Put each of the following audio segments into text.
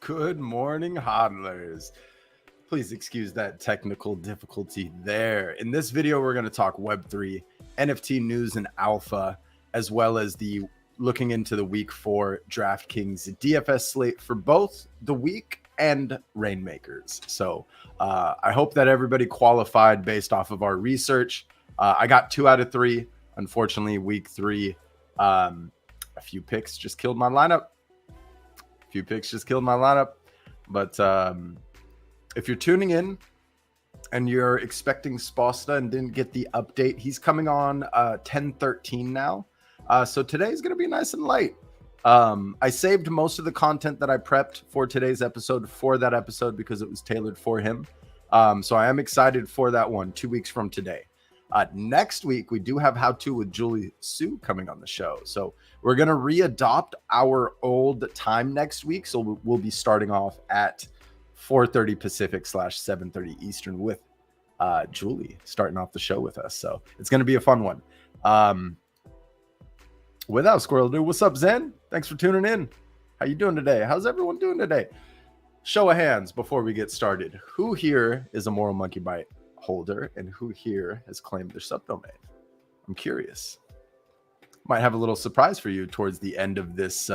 Good morning, hodlers. Please excuse that technical difficulty there. In this video, we're going to talk Web3, NFT news and alpha, as well as the looking into the week 4 DraftKings DFS slate for both the week and Rainmakers. So I hope that everybody qualified based off of our research. I got 2 out of 3. Unfortunately, week 3, a few picks just killed my lineup. But if you're tuning in and you're expecting Sposta and didn't get the update, he's coming on 10:13 now. So today's going to be nice and light. I saved most of the content that I prepped for today's episode for that episode because it was tailored for him. So I am excited for that one 2 weeks from today. Next week, we do have How To with Julie Sue coming on the show. So we're going to readopt our old time next week. So we'll be starting off at 4:30 Pacific / 7:30 Eastern with Julie starting off the show with us. So it's going to be a fun one. Without Squirrel Dude, what's up, Zen? Thanks for tuning in. How you doing today? How's everyone doing today? Show of hands before we get started. Who here is a Moral Monkey Bite holder and who here has claimed their subdomain? I'm curious. Might have a little surprise for you towards the end of this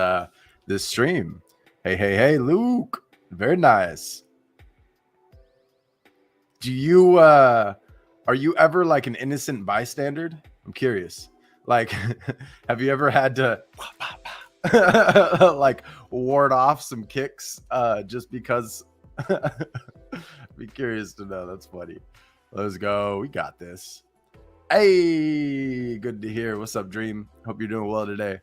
this stream. Hey, Luke. Very nice. Do you are you ever like an innocent bystander? I'm curious. Like, have you ever had to like ward off some kicks just because? Be curious to know. That's funny. Let's go. We got this. Hey, good to hear. What's up, Dream? Hope you're doing well today.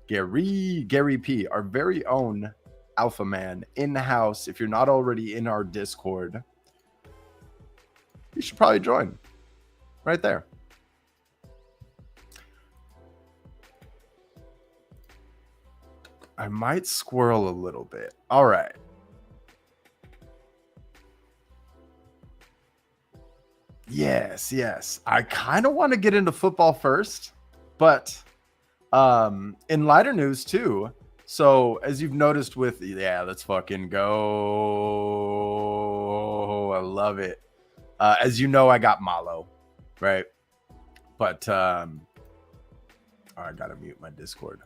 Gary P, our very own alpha man in the house. If you're not already in our Discord, you should probably join right there. I might squirrel a little bit. All right. Yes. I kind of want to get into football first, but in lighter news too. So as you've noticed with, let's fucking go. I love it. As you know, I got Malo, right? But I gotta mute my Discord.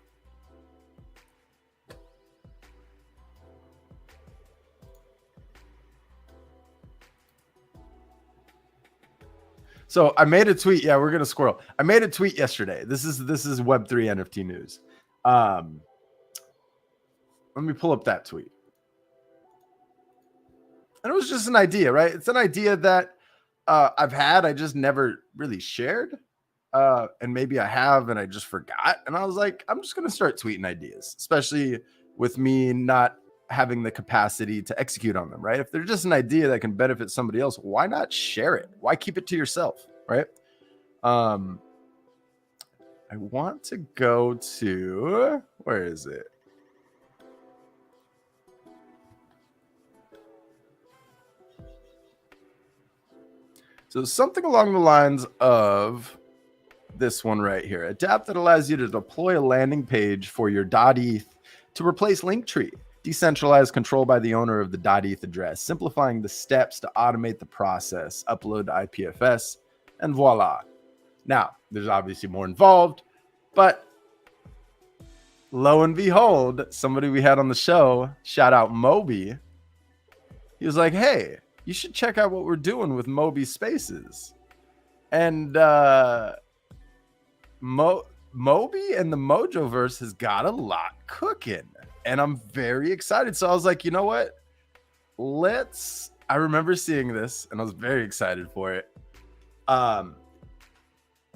So I made a tweet. Yeah, we're gonna squirrel. I made a tweet yesterday. This is Web3 NFT news. Let me pull up that tweet. And it was just an idea, right? It's an idea that I've had. I just never really shared. And maybe I have, and I just forgot. And I was like, I'm just gonna start tweeting ideas, especially with me not having the capacity to execute on them, right? If they're just an idea that can benefit somebody else, why not share it? Why keep it to yourself, right? I want to go to, where is it? So something along the lines of this one right here. A dApp that allows you to deploy a landing page for your .eth to replace Linktree. Decentralized control by the owner of the .eth address, simplifying the steps to automate the process, upload to IPFS, and voila. Now, there's obviously more involved, but lo and behold, somebody we had on the show, shout out Moby, he was like, hey, you should check out what we're doing with Moby Spaces. And Moby and the Mojoverse has got a lot cooking. And I'm very excited. So I was like, you know what? I remember seeing this and I was very excited for it.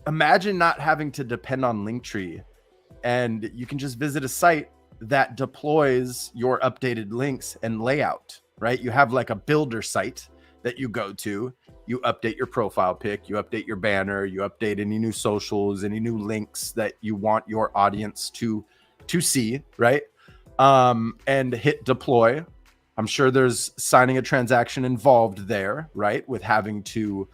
Imagine not having to depend on Linktree, and you can just visit a site that deploys your updated links and layout, right? You have like a builder site that you go to, you update your profile pic, you update your banner, you update any new socials, any new links that you want your audience to see, right? And hit deploy. I'm sure there's signing a transaction involved there, right? With having to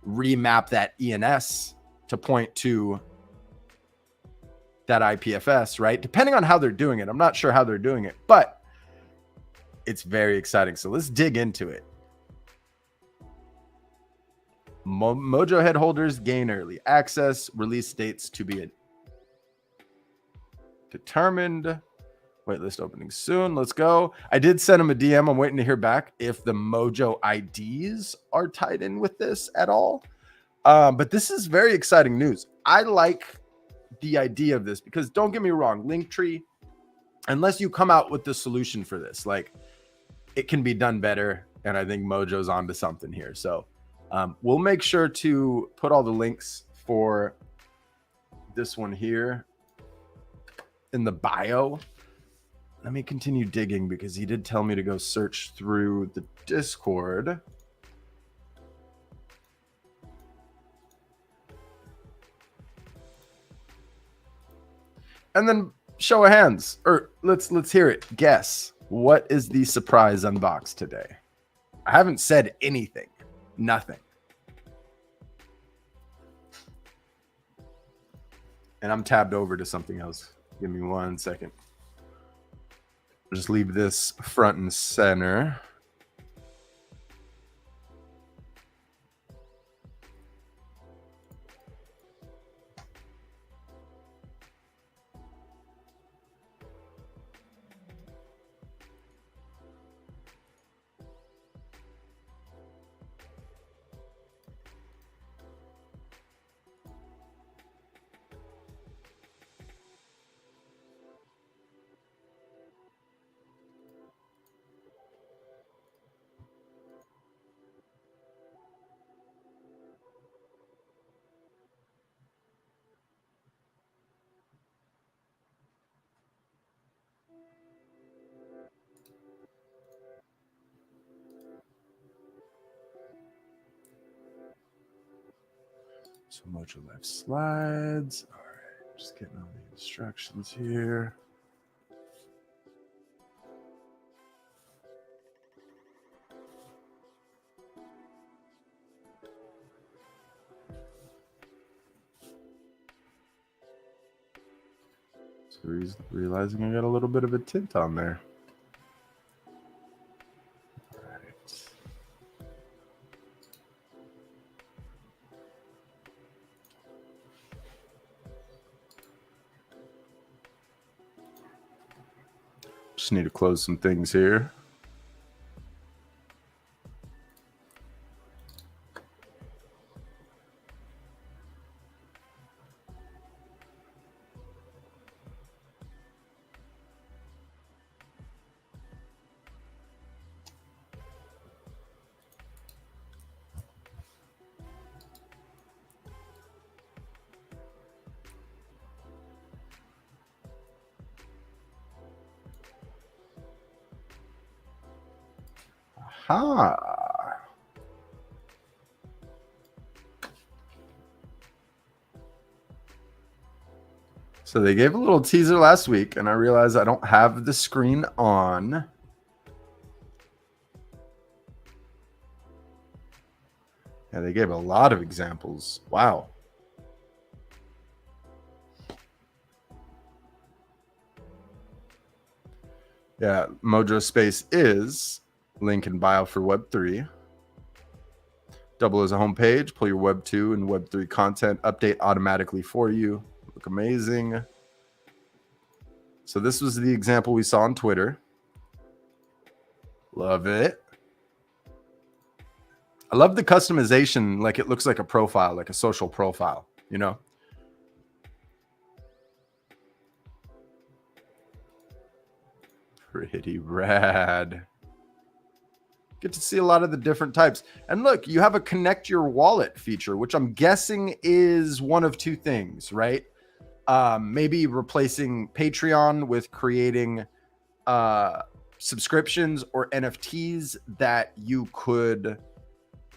remap that ENS to point to that IPFS, right? Depending on how they're doing it. I'm not sure how they're doing it, but It's very exciting. So let's dig into it. Mojo head holders gain early access. Release dates to be determined. Waitlist opening soon. Let's go. I did send him a DM. I'm waiting to hear back if the Mojo IDs are tied in with this at all. But this is very exciting news. I like the idea of this because don't get me wrong, Linktree, unless you come out with the solution for this, like it can be done better. And I think Mojo's onto something here. So we'll make sure to put all the links for this one here in the bio. Let me continue digging because he did tell me to go search through the Discord. And then show of hands, or let's hear it. Guess what is the surprise unbox today? I haven't said anything. Nothing. And I'm tabbed over to something else. Give me 1 second. Just leave this front and center. So Mojo Live slides. All right, just getting all the instructions here. So he's realizing I got a little bit of a tint on there. All right. Just need to close some things here. Aha. So they gave a little teaser last week, and I realized I don't have the screen on. Yeah, they gave a lot of examples. Wow. Yeah, Mojo Space is link in bio for Web3. Double as a homepage. Pull your Web 2 and Web 3 content. Update automatically for you. Look amazing. So this was the example we saw on Twitter. Love it. I love the customization. Like it looks like a profile, like a social profile, you know? Pretty rad. Get to see a lot of the different types. And look, you have a connect your wallet feature, which I'm guessing is one of two things, right? Maybe replacing Patreon with creating subscriptions or NFTs that you could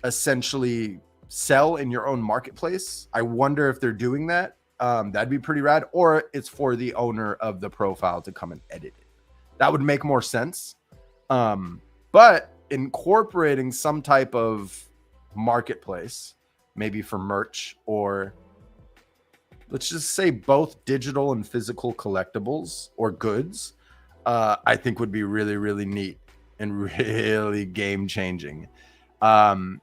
essentially sell in your own marketplace. I wonder if they're doing that. That'd be pretty rad. Or it's for the owner of the profile to come and edit it. That would make more sense. But incorporating some type of marketplace, maybe for merch, or let's just say both digital and physical collectibles or goods, I think would be really, really neat. and really game changing. Find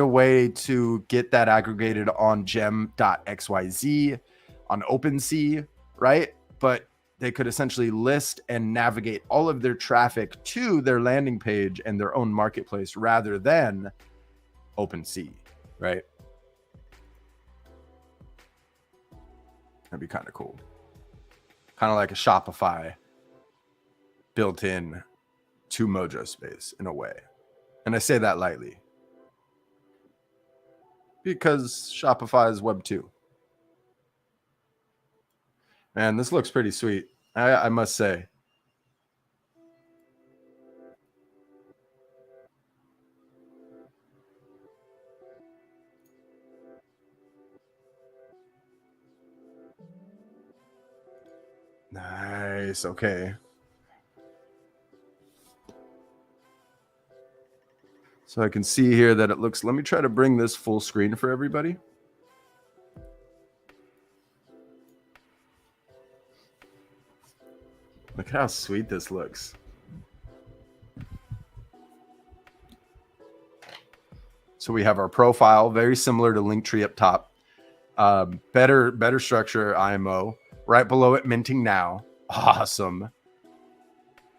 a way to get that aggregated on gem.xyz on OpenSea, right? But they could essentially list and navigate all of their traffic to their landing page and their own marketplace rather than OpenSea, right? That'd be kind of cool. Kind of like a Shopify built in to Mojo Space in a way. And I say that lightly because Shopify is Web 2. Man, this looks pretty sweet, I must say. Nice. Okay. So I can see here that it looks, let me try to bring this full screen for everybody. Look at how sweet this looks. So we have our profile, very similar to Linktree up top. Better structure, IMO. Right below it, minting now. Awesome.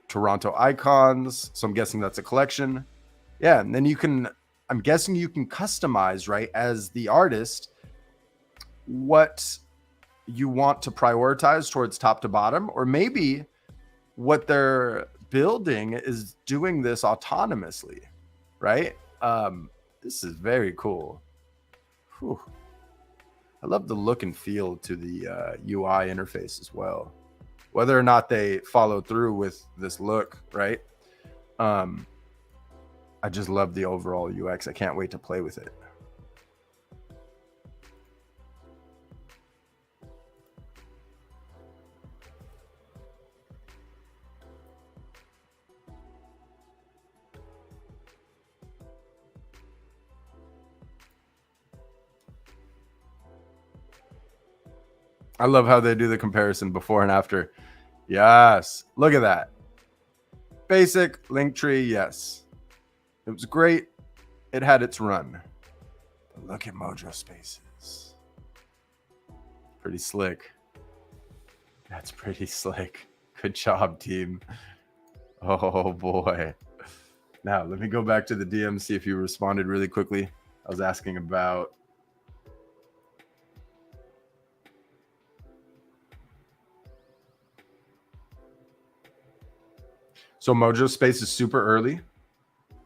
Toronto icons. So I'm guessing that's a collection. Yeah, and then you can, I'm guessing you can customize, right, as the artist, what you want to prioritize towards top to bottom, or maybe what they're building is doing this autonomously, right? This is very cool. Whew. I love the look and feel to the UI interface as well. Whether or not they follow through with this look, right? I just love the overall UX. I can't wait to play with it. I love how they do the comparison before and after. Yes. Look at that. Basic Linktree, yes. It was great. It had its run. But look at Mojo Spaces. Pretty slick. That's pretty slick. Good job, team. Oh, boy. Now, let me go back to the DM, see if you responded really quickly. I was asking about... So Mojo Space is super early.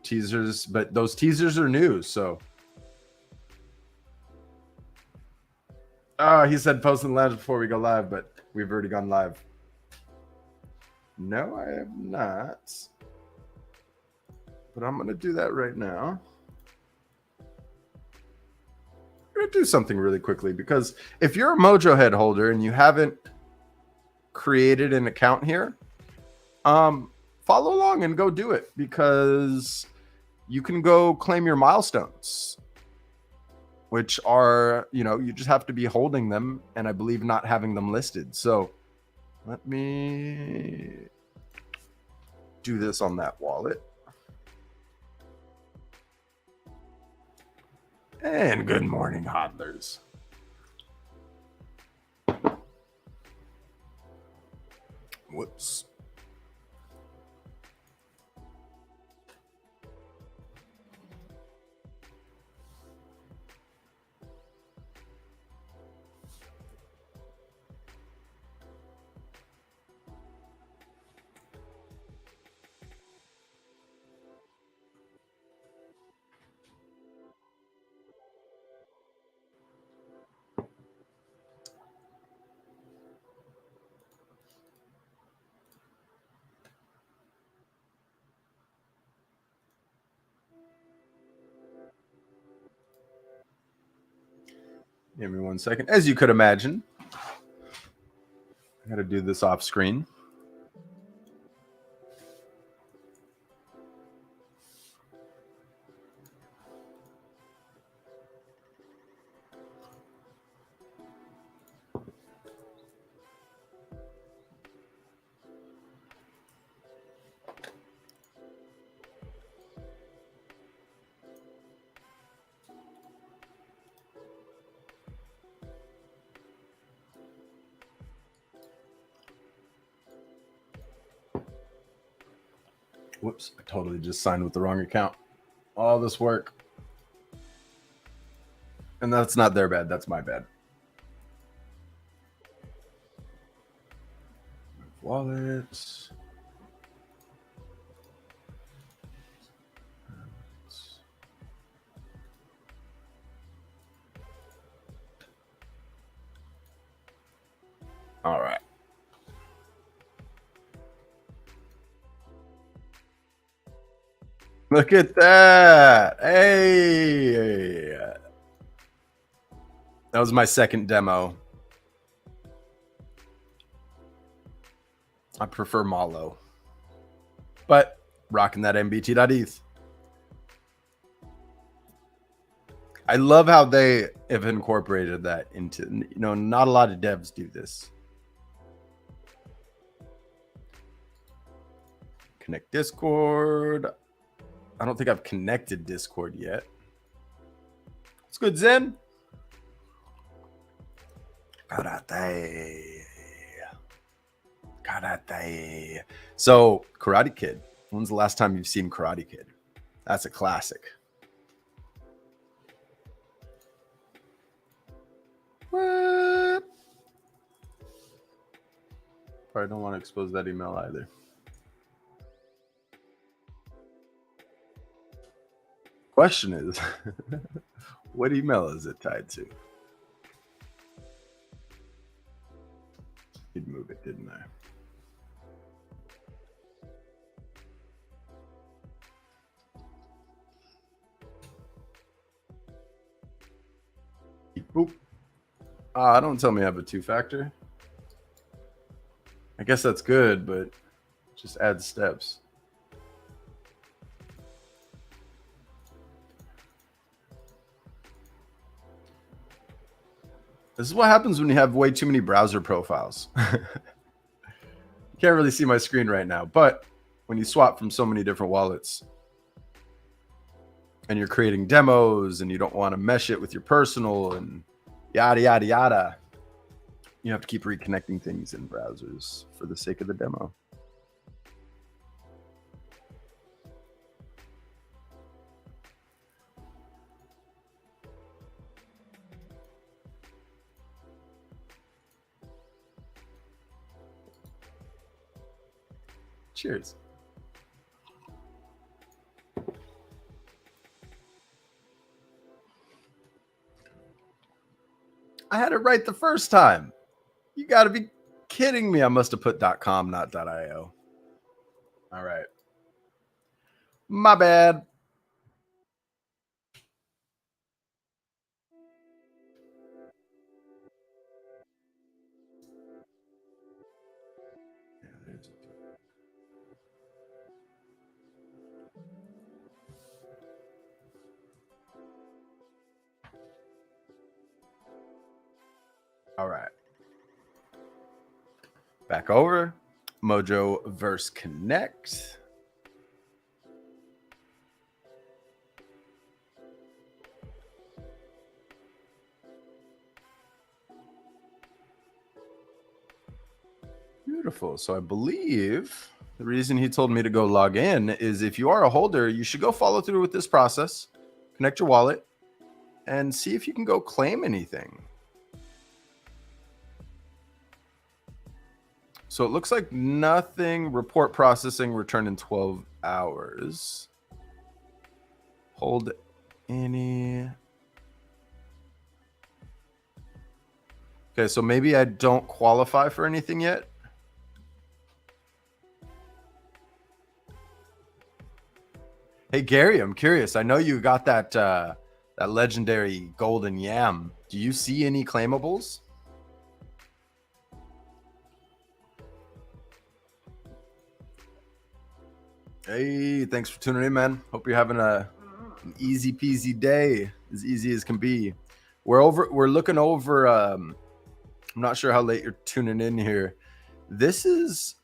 Teasers, but those teasers are new, so... He said post in the lounge before we go live, but we've already gone live. No, I have not. But I'm going to do that right now. I'm going to do something really quickly, because if you're a Mojo Head holder and you haven't created an account here, follow along and go do it, because you can go claim your milestones, which are, you know, you just have to be holding them, and I believe not having them listed. So let me do this on that wallet. And good morning, hodlers. Whoops. Give me 1 second. As you could imagine, I got to do this off screen. Whoops, I totally just signed with the wrong account. All this work. And that's not their bad, that's my bad. Wallets. All right. Look at that. Hey. That was my second demo. I prefer Malo. But rocking that MBT.eth. I love how they have incorporated that into, not a lot of devs do this. Connect Discord. I don't think I've connected Discord yet. It's good, Zen. Karate. So, Karate Kid. When's the last time you've seen Karate Kid? That's a classic. What? Probably don't want to expose that email either. Question is, what email is it tied to? You'd move it, didn't I? Boop. Don't tell me I have a two-factor. I guess that's good, but just add steps. This is what happens when you have way too many browser profiles. You can't really see my screen right now, but when you swap from so many different wallets and you're creating demos and you don't want to mesh it with your personal and yada, yada, yada, you have to keep reconnecting things in browsers for the sake of the demo. Cheers. I had it right the first time. You got to be kidding me. I must have put .com, not .io. All right. My bad. All right. Back over. Mojo verse Connect. Beautiful. So I believe the reason he told me to go log in is if you are a holder, you should go follow through with this process, connect your wallet, and see if you can go claim anything. So it looks like nothing. Report processing, return in 12 hours. Hold any. Okay, so maybe I don't qualify for anything yet. Hey, Gary, I'm curious. I know you got that that legendary golden yam. Do you see any claimables? Hey, thanks for tuning in, man. Hope you're having an easy peasy day, as easy as can be. We're looking over. I'm not sure how late you're tuning in here. This is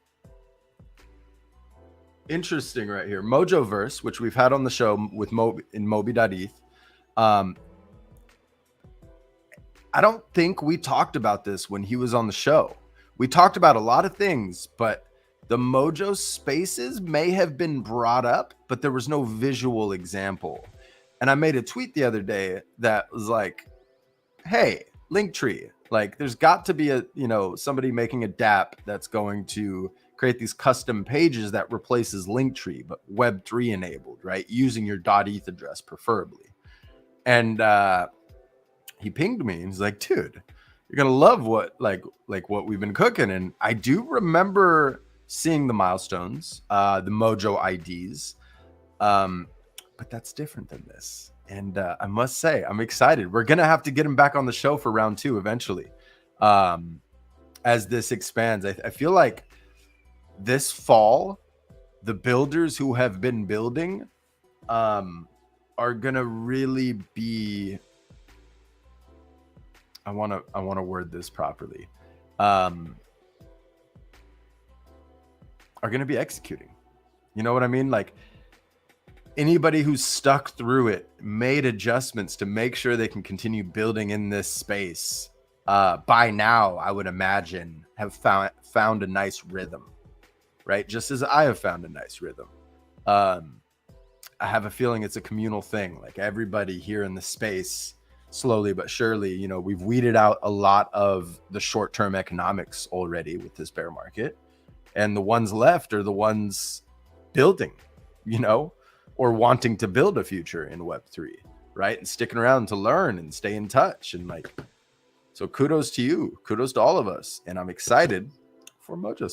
interesting right here. Mojoverse, which we've had on the show with Moby.eth. I don't think we talked about this when he was on the show. We talked about a lot of things, but The Mojo spaces may have been brought up, but there was no visual example. And I made a tweet the other day that was like, hey, Linktree, like there's got to be a, somebody making a dApp that's going to create these custom pages that replaces Linktree, but Web3 enabled, right? Using your .eth address preferably. And he pinged me and he's like, dude, you're going to love what we've been cooking. And I do remember seeing the milestones, the Mojo IDs. But that's different than this. And I must say, I'm excited. We're going to have to get him back on the show for round 2 eventually. As this expands, I feel like this fall, the builders who have been building are going to really be, I want to word this properly, are going to be executing. You know what I mean? Like, anybody who's stuck through it, made adjustments to make sure they can continue building in this space, by now, I would imagine, have found a nice rhythm, right? Just as I have found a nice rhythm. I have a feeling it's a communal thing. Like everybody here in the space, slowly but surely, we've weeded out a lot of the short-term economics already with this bear market. And the ones left are the ones building, or wanting to build a future in Web3, right? And sticking around to learn and stay in touch. And so kudos to you. Kudos to all of us. And I'm excited for Mojo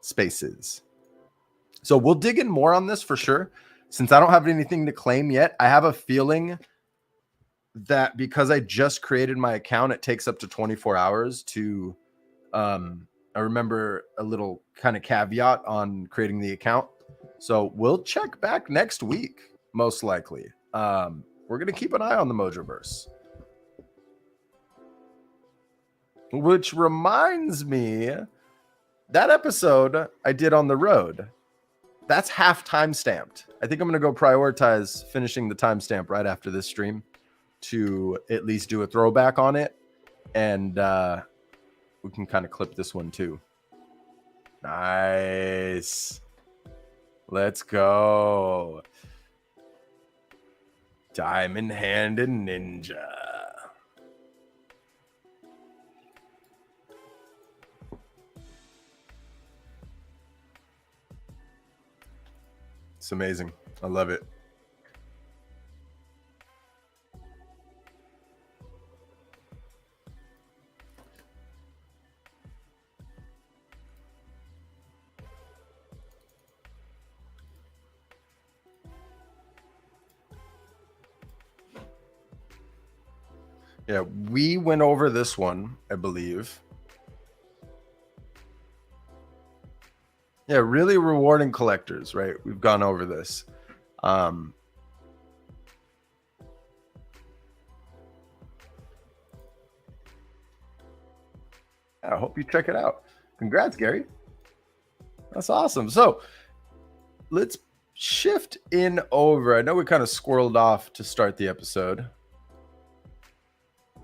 spaces. So we'll dig in more on this for sure. Since I don't have anything to claim yet, I have a feeling that because I just created my account, it takes up to 24 hours to, I remember a little kind of caveat on creating the account. So we'll check back next week, most likely. We're going to keep an eye on the Mojoverse. Which reminds me, that episode I did on the road, that's half timestamped. I think I'm going to go prioritize finishing the timestamp right after this stream to at least do a throwback on it. And we can kind of clip this one too. Nice. Let's go. Diamond Hand and Ninja. It's amazing. I love it. Yeah, we went over this one, I believe. Yeah, really rewarding collectors, right? We've gone over this. I hope you check it out. Congrats, Gary. That's awesome. So let's shift in over. I know we kind of squirreled off to start the episode.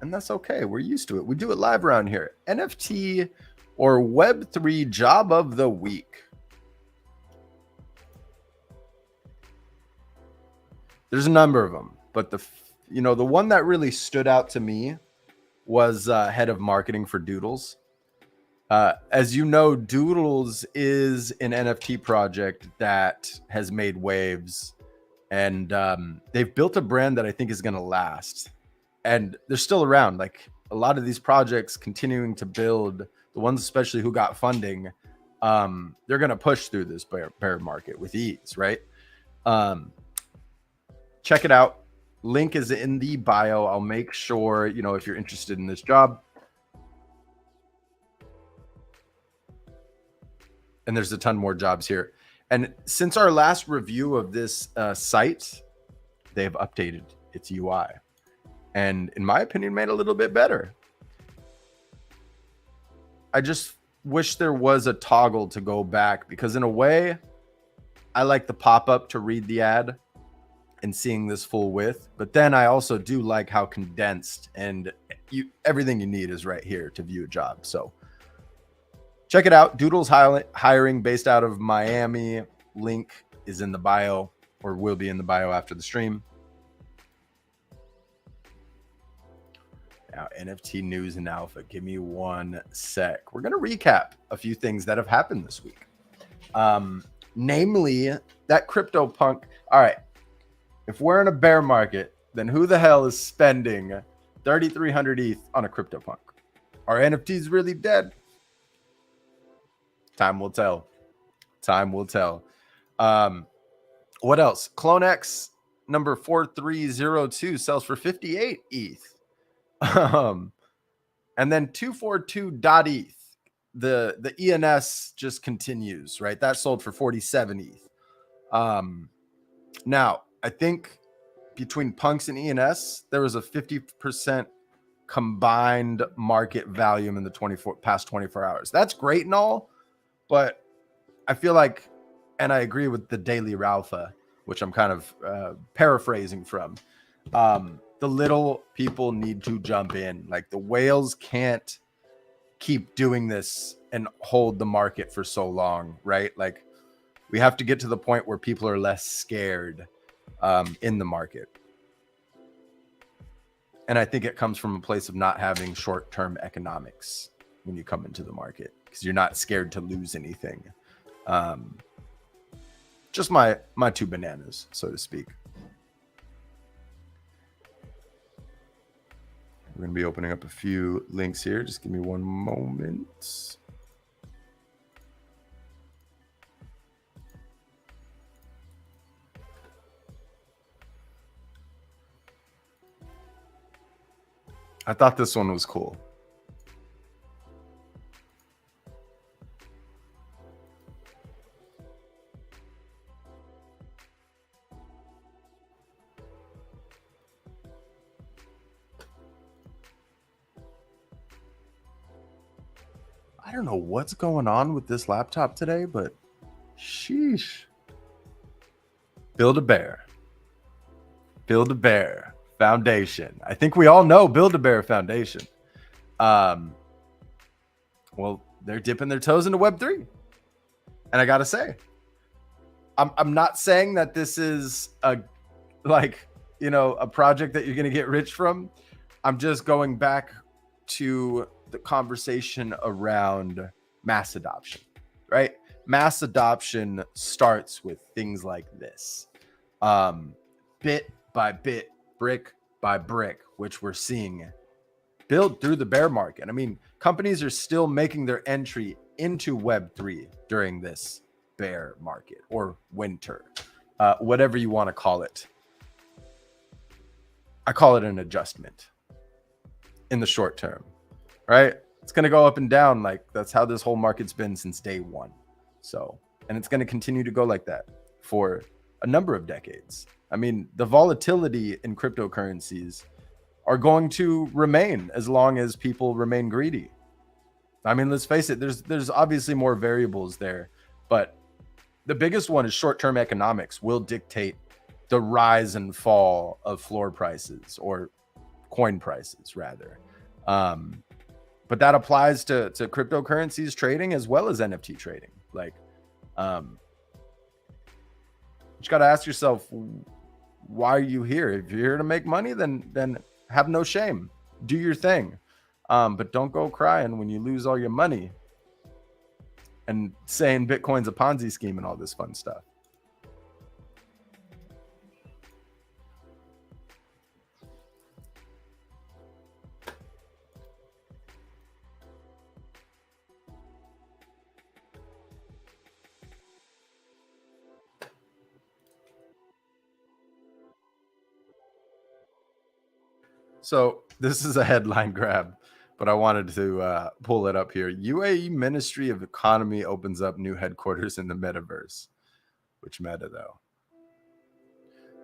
And that's okay. We're used to it. We do it live around here. NFT or Web3 job of the week. There's a number of them, but the one that really stood out to me was head of marketing for Doodles. As you know, Doodles is an NFT project that has made waves, and they've built a brand that I think is going to last. And they're still around. Like a lot of these projects continuing to build, the ones especially who got funding, they're going to push through this bear market with ease, right? Check it out. Link is in the bio. I'll make sure, if you're interested in this job. And there's a ton more jobs here. And since our last review of this site, they've updated its UI. And in my opinion, made it a little bit better. I just wish there was a toggle to go back, because in a way, I like the pop-up to read the ad and seeing this full width. But then I also do like how condensed and everything you need is right here to view a job. So check it out. Doodle's hiring based out of Miami. Link is in the bio, or will be in the bio after the stream. Now, NFT news and alpha. Give me 1 sec. We're going to recap a few things that have happened this week. Namely, that CryptoPunk. All right. If we're in a bear market, then who the hell is spending 3,300 ETH on a CryptoPunk? Are NFTs really dead? Time will tell. Time will tell. What else? CloneX number 4302 sells for 58 ETH. And then 242.ETH. The ENS just continues, right? That sold for 47 ETH. Now, I think between Punks and ENS, there was a 50% combined market value in the past 24 hours. That's great and all, but I feel like, and I agree with the Daily Ralpha, which I'm kind of paraphrasing from. The little people need to jump in. Like, the whales can't keep doing this and hold the market for so long, right? Like, we have to get to the point where people are less scared in the market. And I think it comes from a place of not having short-term economics when you come into the market, because you're not scared to lose anything. Just my 2 bananas, so to speak. We're going to be opening up a few links here. Just give me 1 moment. I thought this one was cool. I don't know what's going on with this laptop today, but sheesh. Build-A-Bear. Build-A-Bear Foundation. I think we all know Build-A-Bear Foundation. Well, they're dipping their toes into Web3. And I got to say, I'm not saying that this is a project that you're going to get rich from. I'm just going back to the conversation around mass adoption, right? Mass adoption starts with things like this, bit by bit, brick by brick, which we're seeing build through the bear market. I mean, companies are still making their entry into Web3 during this bear market or winter, whatever you want to call it. I call it an adjustment in the short term, right? It's going to go up and down. Like, that's how this whole market's been since day one. So, and it's going to continue to go like that for a number of decades. I mean, the volatility in cryptocurrencies are going to remain as long as people remain greedy. I mean, let's face it, there's obviously more variables there, but the biggest one is short-term economics will dictate the rise and fall of floor prices, or coin prices rather. But that applies to cryptocurrencies trading as well as NFT trading. Like, you just got to ask yourself, why are you here? If you're here to make money, then have no shame. Do your thing. But don't go crying when you lose all your money and saying Bitcoin's a Ponzi scheme and all this fun stuff. So this is a headline grab, but I wanted to pull it up here. UAE Ministry of Economy opens up new headquarters in the metaverse. Which meta, though?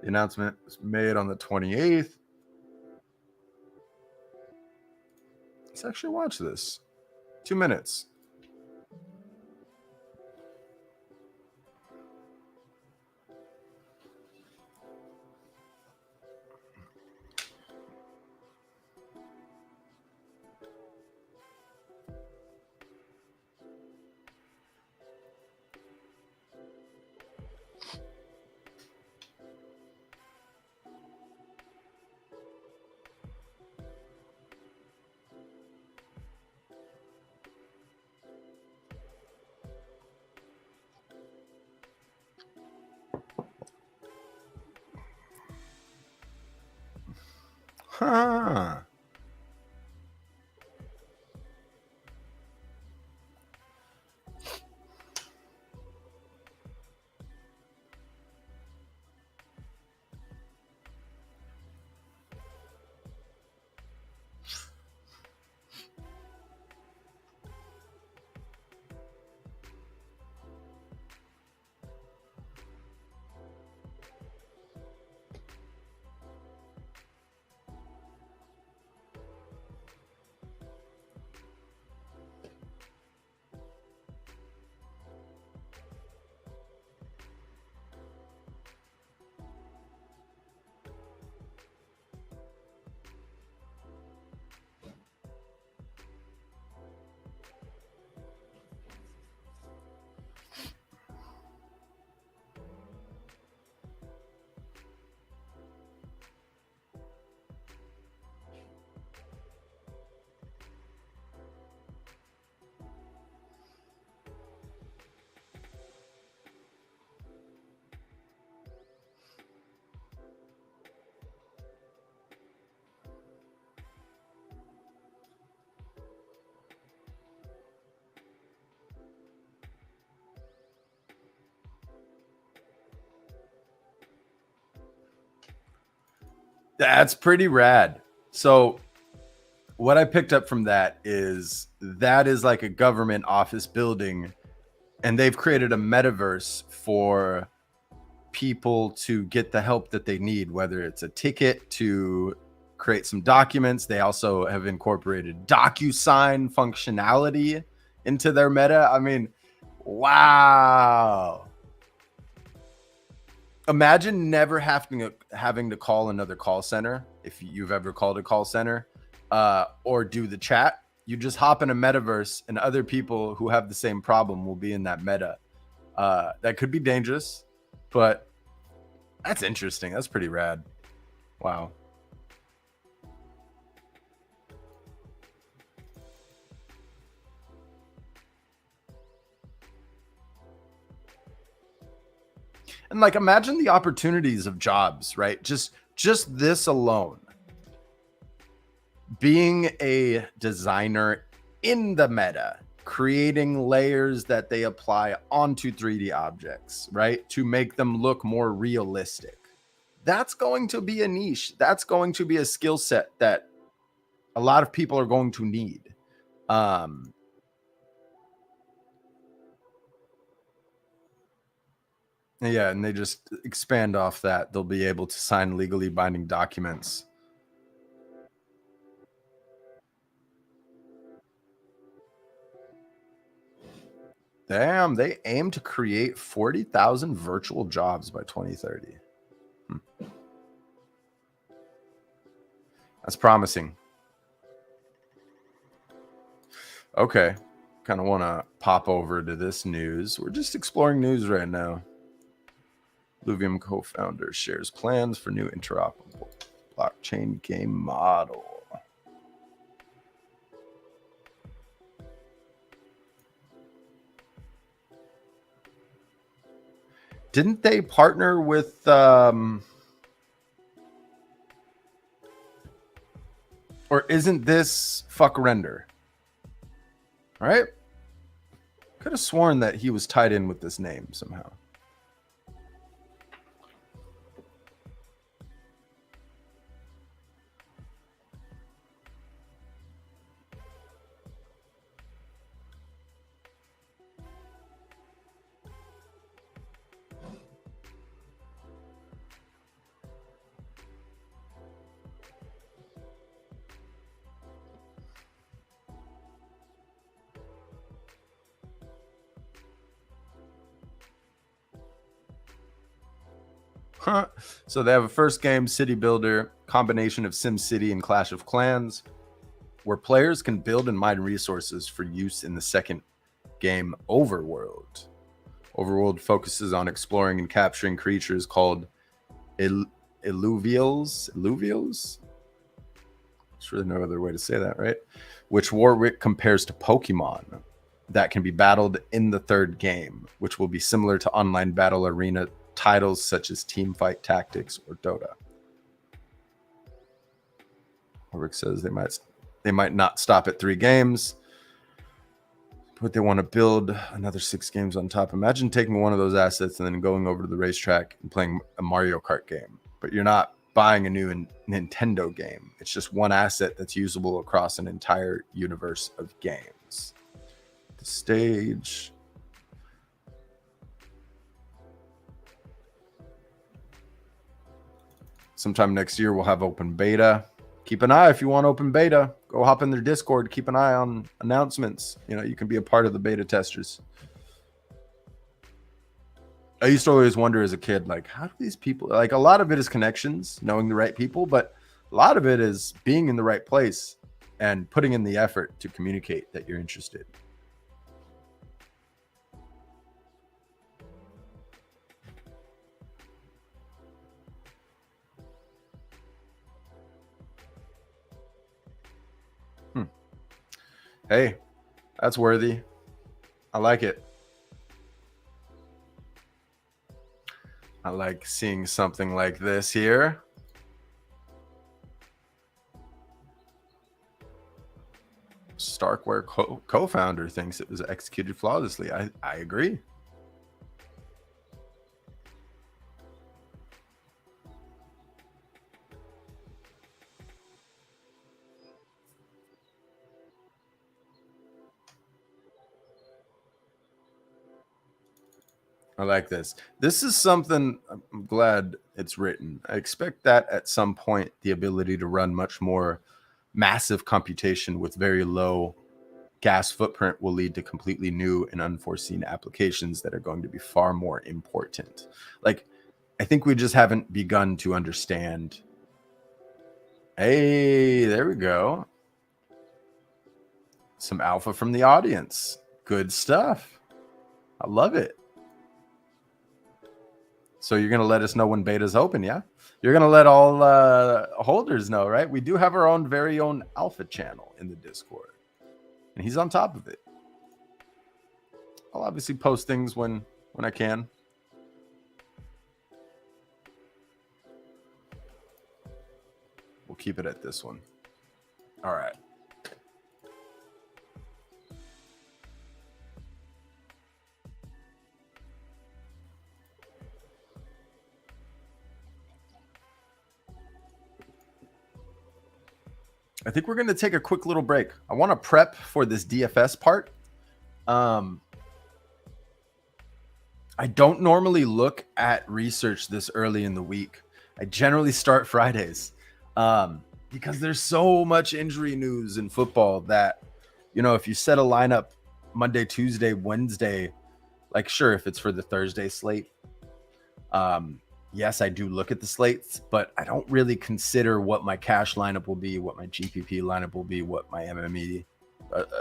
The announcement was made on the 28th. Let's actually watch this. 2 minutes. Huh. That's pretty rad. So what I picked up from that is like a government office building, and they've created a metaverse for people to get the help that they need, whether it's a ticket to create some documents. They also have incorporated DocuSign functionality into their meta. I mean, wow. Imagine never having to call another call center, if you've ever called a call center, or do the chat. You just hop in a metaverse, and other people who have the same problem will be in that meta. That could be dangerous, but that's interesting. That's pretty rad. Wow. And like, imagine the opportunities of jobs, right? Just this alone. Being a designer in the meta, creating layers that they apply onto 3D objects, right? To make them look more realistic. That's going to be a niche. That's going to be a skill set that a lot of people are going to need. Yeah, and they just expand off that. They'll be able to sign legally binding documents. Damn, they aim to create 40,000 virtual jobs by 2030. That's promising. Okay. Kind of want to pop over to this news. We're just exploring news right now. Luvium co-founder shares plans for new interoperable blockchain game model. Didn't they partner with or isn't this fuck render? All right. Could have sworn that he was tied in with this name somehow. Huh. So they have a first game, City Builder, combination of SimCity and Clash of Clans, where players can build and mine resources for use in the second game, Overworld. Overworld focuses on exploring and capturing creatures called Illuvials. Illuvials? There's really no other way to say that, right? Which Warwick compares to Pokemon that can be battled in the third game, which will be similar to online battle arena titles such as Teamfight Tactics or Dota. Rick says they might not stop at 3 games, but they want to build another 6 games on top. Imagine taking one of those assets and then going over to the racetrack and playing a Mario Kart game, but you're not buying a new Nintendo game. It's just one asset that's usable across an entire universe of games. The stage. Sometime next year, we'll have open beta. Keep an eye if you want open beta. Go hop in their Discord. Keep an eye on announcements. You know, you can be a part of the beta testers. I used to always wonder as a kid, like, how do these people, like, a lot of it is connections, knowing the right people, but a lot of it is being in the right place and putting in the effort to communicate that you're interested. Hey, that's worthy. I like it. I like seeing something like this here. Starkware co-founder thinks it was executed flawlessly. I agree. I like this. This is something I'm glad it's written. I expect that at some point, the ability to run much more massive computation with very low gas footprint will lead to completely new and unforeseen applications that are going to be far more important. Like, I think we just haven't begun to understand. Hey, there we go. Some alpha from the audience. Good stuff. I love it. So you're going to let us know when beta's open, yeah? You're going to let all holders know, right? We do have our own very own alpha channel in the Discord. And he's on top of it. I'll obviously post things when I can. We'll keep it at this one. All right. I think we're going to take a quick little break. I want to prep for this DFS part. I don't normally look at research this early in the week. I generally start Fridays because there's so much injury news in football that, you know, if you set a lineup Monday, Tuesday, Wednesday, like, sure, if it's for the Thursday slate, yes, I do look at the slates, but I don't really consider what my cash lineup will be, what my GPP lineup will be, what my MME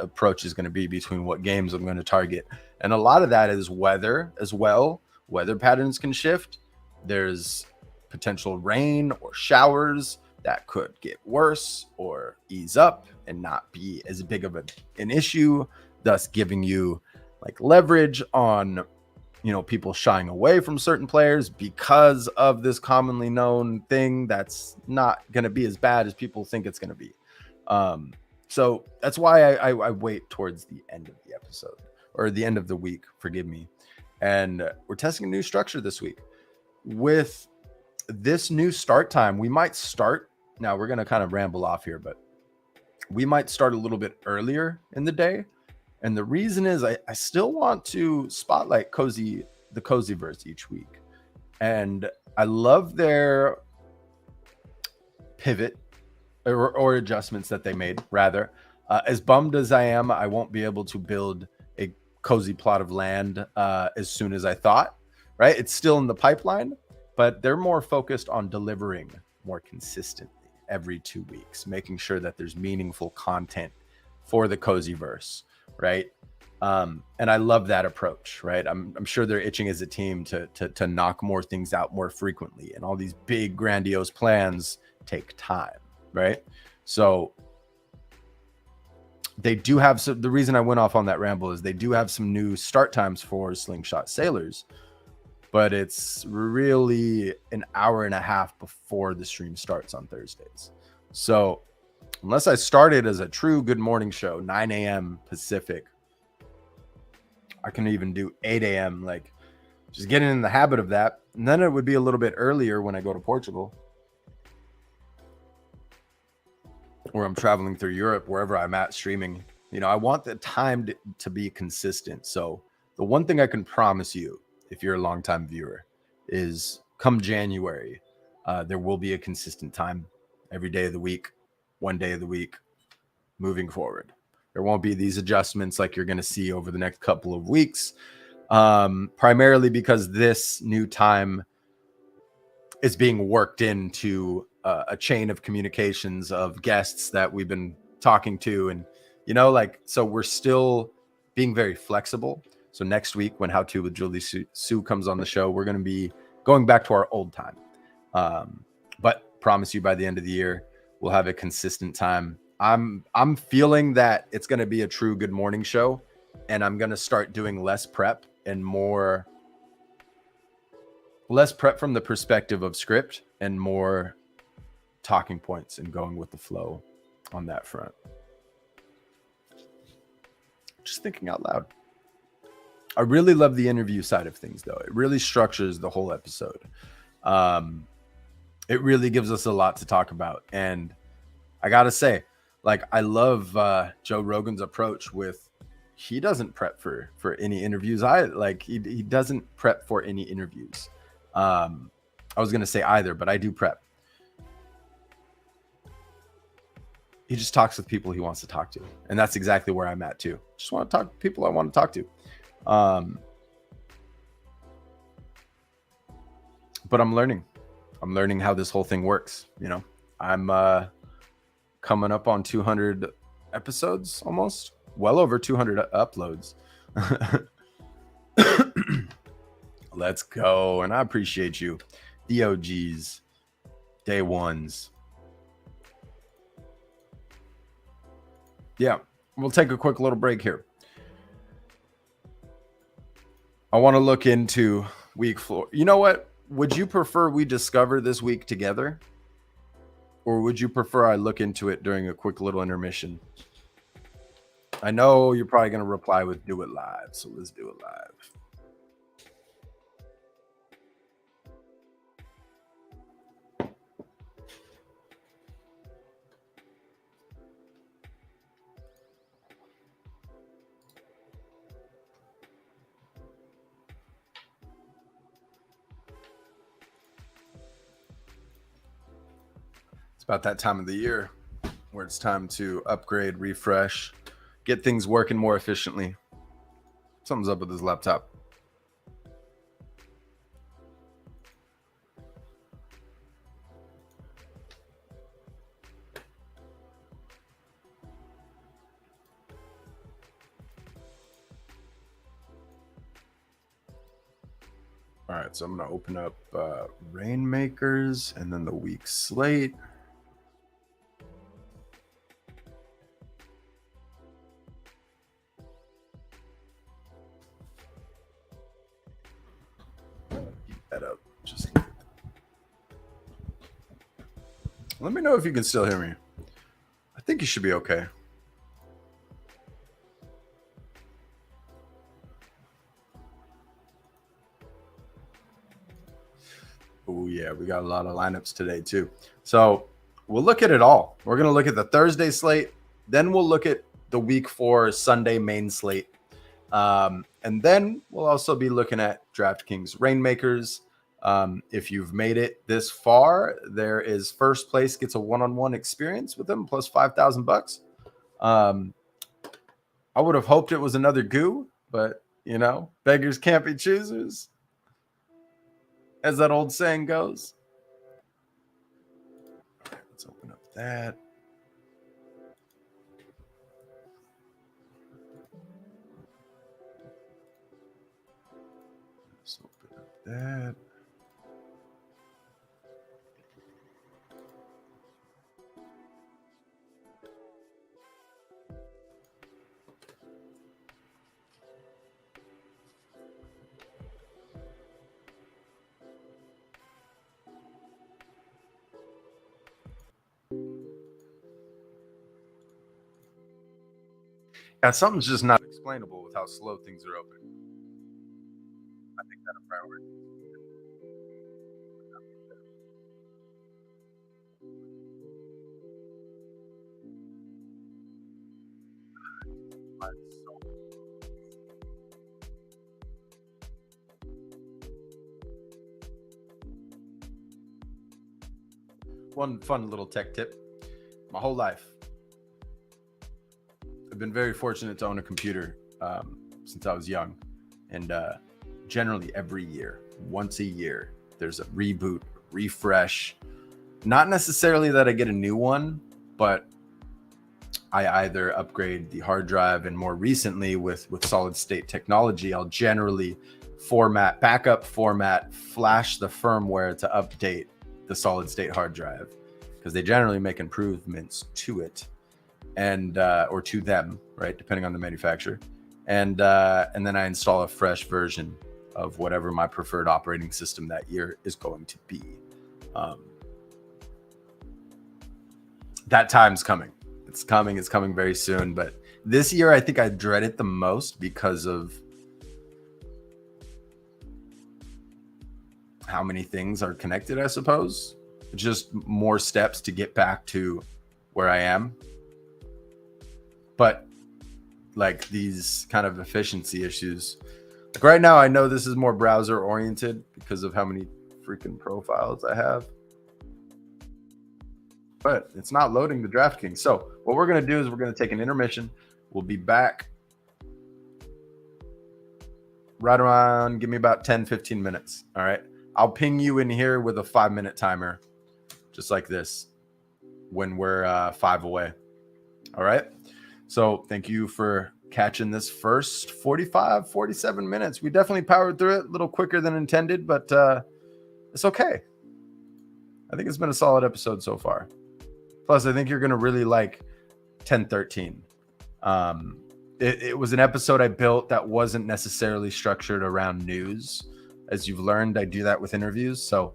approach is going to be between what games I'm going to target. And a lot of that is weather as well. Weather patterns can shift. There's potential rain or showers that could get worse or ease up and not be as big of an issue, thus giving you like leverage on, you know, people shying away from certain players because of this commonly known thing that's not going to be as bad as people think it's going to be. So that's why I wait towards the end of the episode or the end of the week, forgive me. And we're testing a new structure this week. With this new start time, we might start, now we're going to kind of ramble off here, but we might start a little bit earlier in the day. And the reason is I still want to spotlight the Cozyverse each week. And I love their pivot or adjustments that they made, rather. As bummed as I am, I won't be able to build a cozy plot of land as soon as I thought, right? It's still in the pipeline, but they're more focused on delivering more consistently every 2 weeks, making sure that there's meaningful content for the Cozyverse. Right. And I love that approach. Right. I'm sure they're itching as a team to knock more things out more frequently. And all these big, grandiose plans take time. Right. So they do have some. The reason I went off on that ramble is they do have some new start times for Slingshot Sailors, but it's really an hour and a half before the stream starts on Thursdays. So Unless I started as a true good morning show, 9 a.m. Pacific. I can even do 8 a.m. Like, just getting in the habit of that. And then it would be a little bit earlier when I go to Portugal. Or I'm traveling through Europe, wherever I'm at streaming. You know, I want the time to be consistent. So the one thing I can promise you, if you're a longtime viewer, is come January, there will be a consistent time every day of the week, one day of the week, moving forward. There won't be these adjustments like you're going to see over the next couple of weeks, primarily because this new time is being worked into a chain of communications of guests that we've been talking to. And, you know, like, so we're still being very flexible. So next week when How To with Julie Sue comes on the show, we're going to be going back to our old time. But promise you by the end of the year, we'll have a consistent time. I'm feeling that it's going to be a true good morning show, and I'm going to start doing less prep and less prep from the perspective of script and more talking points and going with the flow on that front. Just thinking out loud. I really love the interview side of things, though. It really structures the whole episode. It really gives us a lot to talk about. And I got to say, like, I love Joe Rogan's approach with, he doesn't prep for any interviews. He doesn't prep for any interviews. I was going to say either, but I do prep. He just talks with people he wants to talk to. And that's exactly where I'm at too. Just want to talk to people I want to talk to. But I'm learning how this whole thing works. You know, I'm coming up on 200 episodes, almost well over 200 uploads. Let's go. And I appreciate you, the OGs, day ones. Yeah, we'll take a quick little break here. I want to look into week 4. You know what? Would you prefer we discover this week together? Or would you prefer I look into it during a quick little intermission? I know you're probably going to reply with do it live. So let's do it live. It's about that time of the year where it's time to upgrade, refresh, get things working more efficiently. Something's up with this laptop. All right, so I'm going to open up Rainmakers and then the week slate. That up. Just let me know if you can still hear me. I think you should be okay. Oh yeah, we got a lot of lineups today too. So we'll look at it all. We're going to look at the Thursday slate. Then we'll look at the week 4 Sunday main slate. And then we'll also be looking at DraftKings Rainmakers. If you've made it this far, there is first place gets a one-on-one experience with them plus $5,000. I would have hoped it was another goo, but you know, beggars can't be choosers, as that old saying goes. All right, let's open up that. Let's open up that. Something's just not explainable with how slow things are opening. I think that a priority. One fun little tech tip. My whole life, I've been very fortunate to own a computer since I was young. And generally, every year, once a year, there's a reboot, refresh. Not necessarily that I get a new one, but I either upgrade the hard drive, and more recently with solid state technology, I'll generally backup format, flash the firmware to update the solid state hard drive, because they generally make improvements to it and or to them, right, depending on the manufacturer. And then I install a fresh version of whatever my preferred operating system that year is going to be. That time's coming. It's coming very soon. But this year, I think I dread it the most because of how many things are connected, I suppose. Just more steps to get back to where I am. But like these kind of efficiency issues, like right now, I know this is more browser oriented because of how many freaking profiles I have. But it's not loading the DraftKings. So what we're going to do is we're going to take an intermission. We'll be back right around, give me about 10, 15 minutes. All right. I'll ping you in here with a 5-minute timer, just like this, when we're 5 away. All right. So thank you for catching this first 45, 47 minutes. We definitely powered through it a little quicker than intended, but it's okay. I think it's been a solid episode so far. Plus, I think you're going to really like 1013. It was an episode I built that wasn't necessarily structured around news. As you've learned, I do that with interviews. So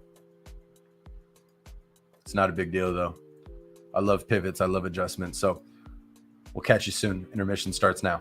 it's not a big deal, though. I love pivots. I love adjustments. So we'll catch you soon. Intermission starts now.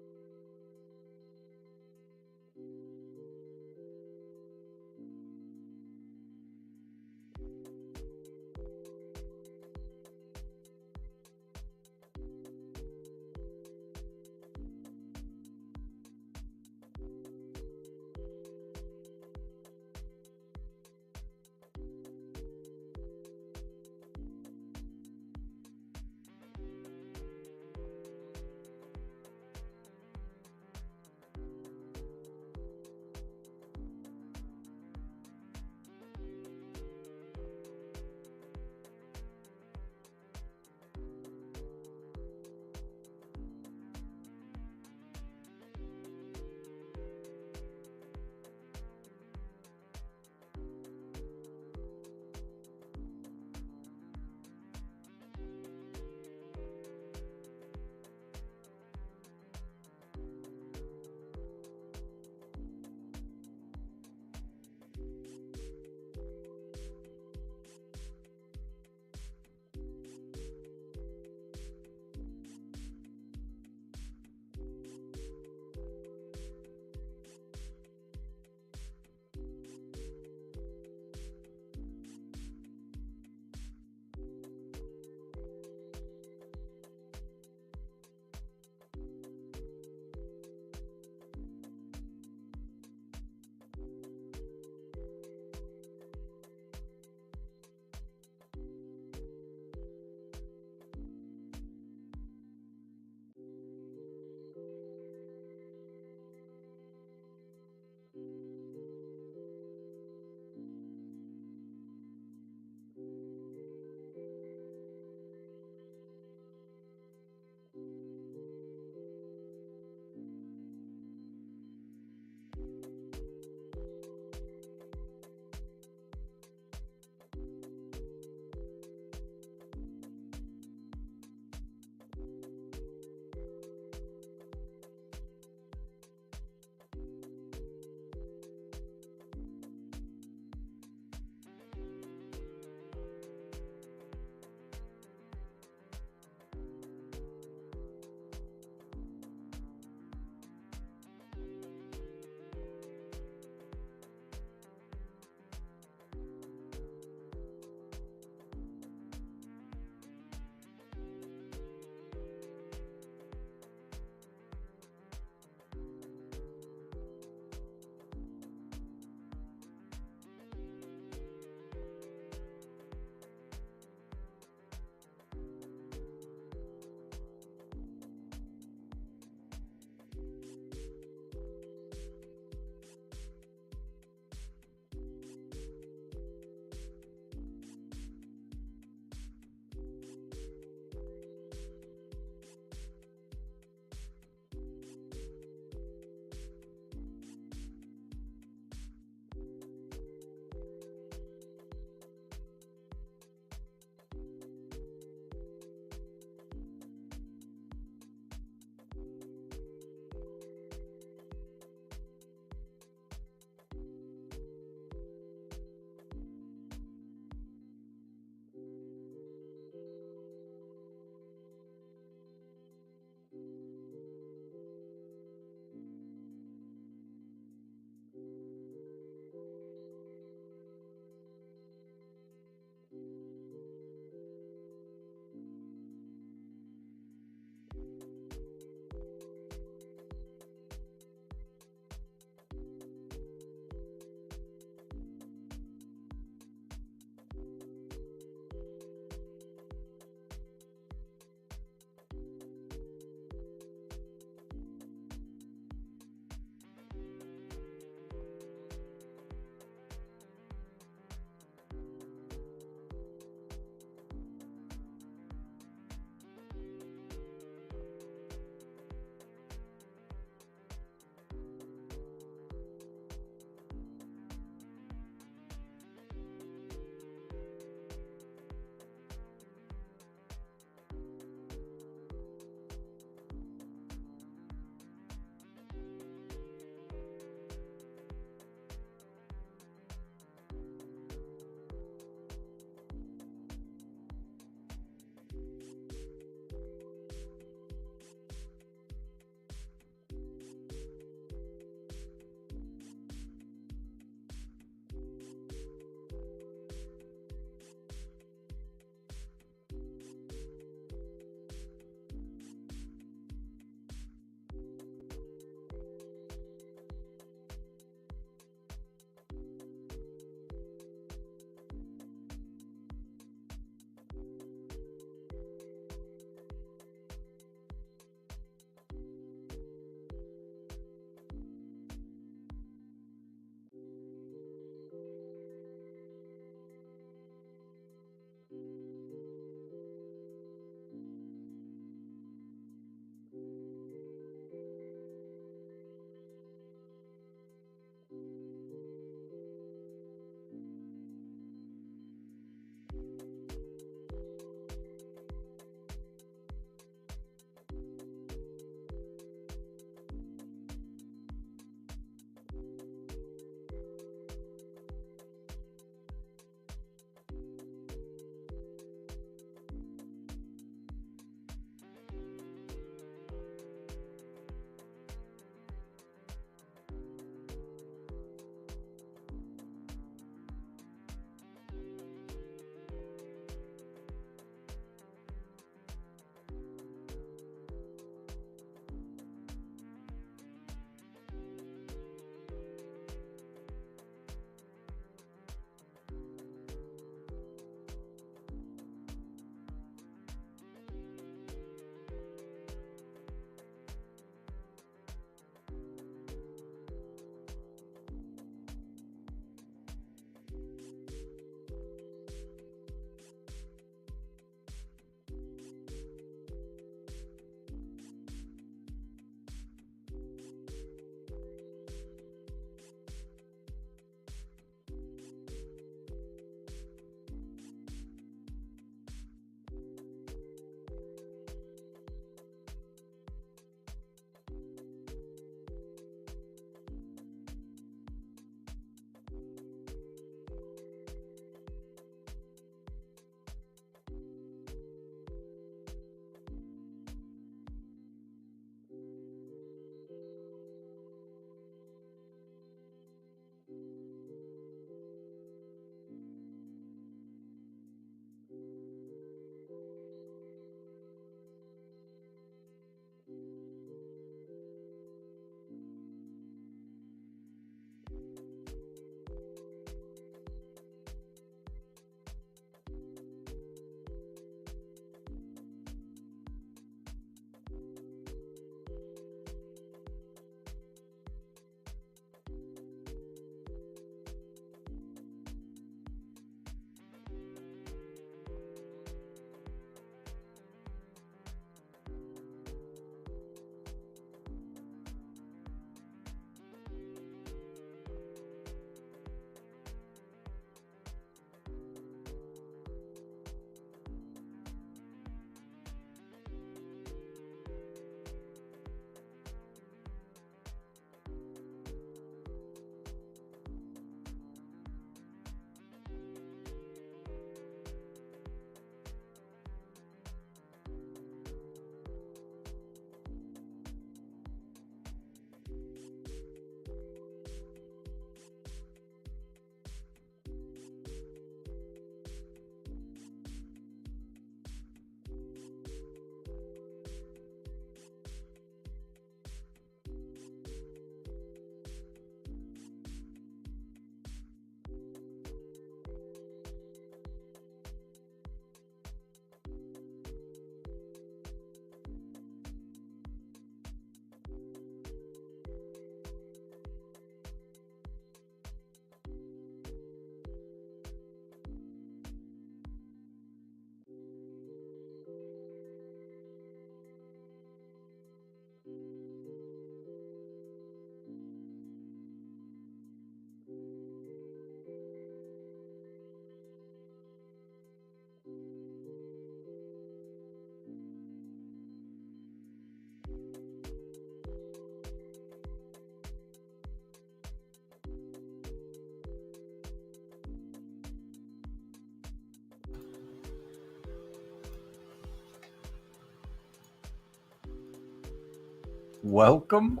Welcome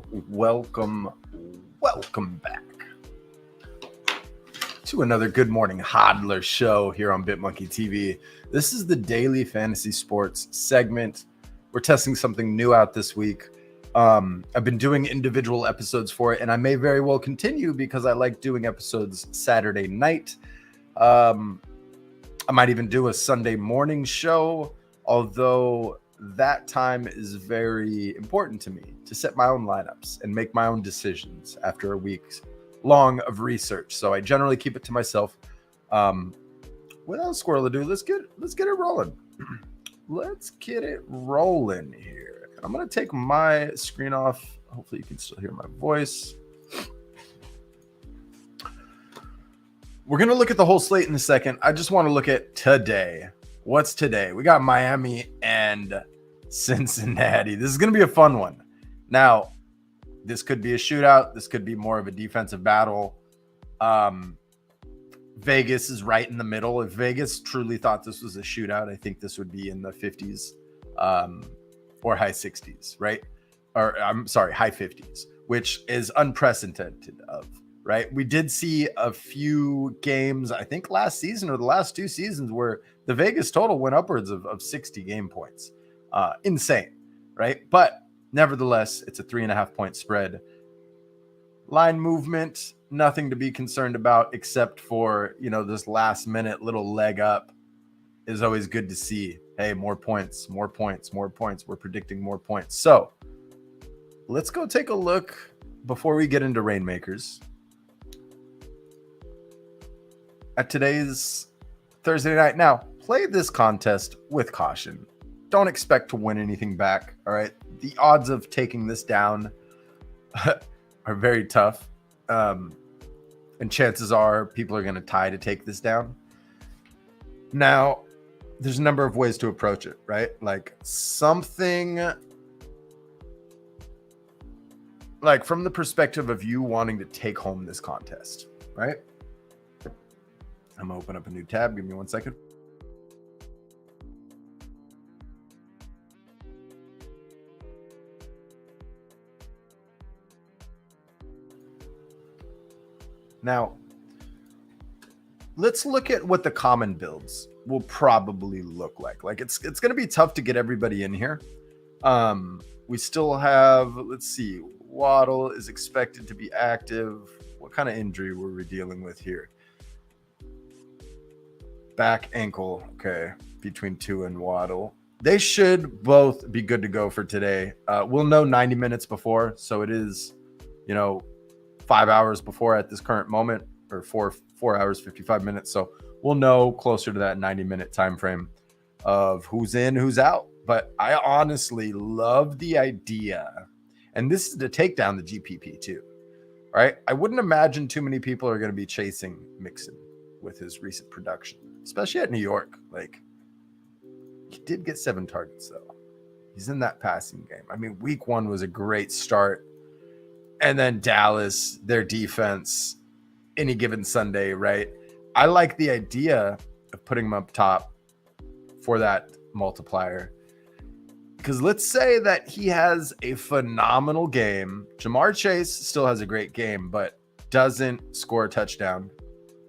back to another Good Morning HODLer show here on BitMonkey TV. This is the daily fantasy sports segment. We're testing something new out this week. I've been doing individual episodes for it, and I may very well continue because I like doing episodes Saturday night. I might even do a Sunday morning show, although that time is very important to me to set my own lineups and make my own decisions after a week long of research. So I generally keep it to myself. Without squirrel ado, let's get it rolling. Let's get it rolling here. I'm gonna take my screen off. Hopefully you can still hear my voice. We're gonna look at the whole slate in a second. I just want to look at today. What's today? We got Miami and Cincinnati. This is going to be a fun one. Now, this could be a shootout. This could be more of a defensive battle. Vegas is right in the middle. If Vegas truly thought this was a shootout, I think this would be in the 50s or high 60s, right? Or I'm sorry, high 50s, which is unprecedented of. Right. We did see a few games, I think last season or the last two seasons, where the Vegas total went upwards of 60 game points. Insane. Right. But nevertheless, it's a 3.5 point spread. Line movement, nothing to be concerned about except for, this last minute little leg up is always good to see. Hey, more points. We're predicting more points. So let's go take a look before we get into Rainmakers at today's Thursday night. Now, play this contest with caution. Don't expect to win anything back, all right? The odds of taking this down are very tough. And chances are people are going to tie to take this down. Now, there's a number of ways to approach it, right? Like something like from the perspective of you wanting to take home this contest, right? I'm going to open up a new tab. Give me 1 second. Now, let's look at what the common builds will probably look like. Like it's going to be tough to get everybody in here. We still have, let's see, Waddle is expected to be active. What kind of injury were we dealing with here? Back, ankle. Okay. Between Tua and Waddle. They should both be good to go for today. We'll know 90 minutes before. So it is, 5 hours before at this current moment, or 4 hours, 55 minutes. So we'll know closer to that 90-minute time frame of who's in, who's out. But I honestly love the idea. And this is to take down the GPP too. Right? I wouldn't imagine too many people are going to be chasing Mixon with his recent production, especially at New York. Like, he did get 7 targets though. He's in that passing game. I mean, week 1 was a great start. And then Dallas, their defense, any given Sunday, right? I like the idea of putting him up top for that multiplier. Because let's say that he has a phenomenal game. Jamar Chase still has a great game, but doesn't score a touchdown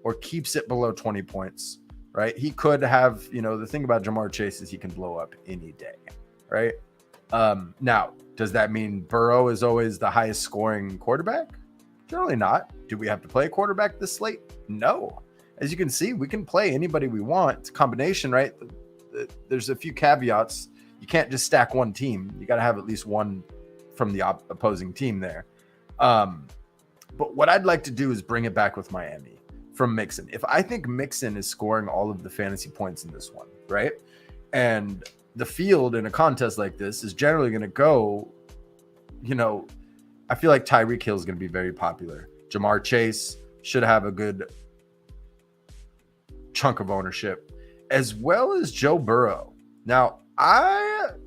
or keeps it below 20 points, right? He could have, the thing about Jamar Chase is he can blow up any day, right? Now, does that mean Burrow is always the highest scoring quarterback? Generally not. Do we have to play a quarterback this slate? No. As you can see, we can play anybody we want. It's a combination, right? There's a few caveats. You can't just stack one team. You got to have at least one from the opposing team there. But what I'd like to do is bring it back with Miami from Mixon. If I think Mixon is scoring all of the fantasy points in this one, right? And the field in a contest like this is generally going to go, I feel like Tyreek Hill is going to be very popular. Jamar Chase should have a good chunk of ownership, as well as Joe Burrow. Now,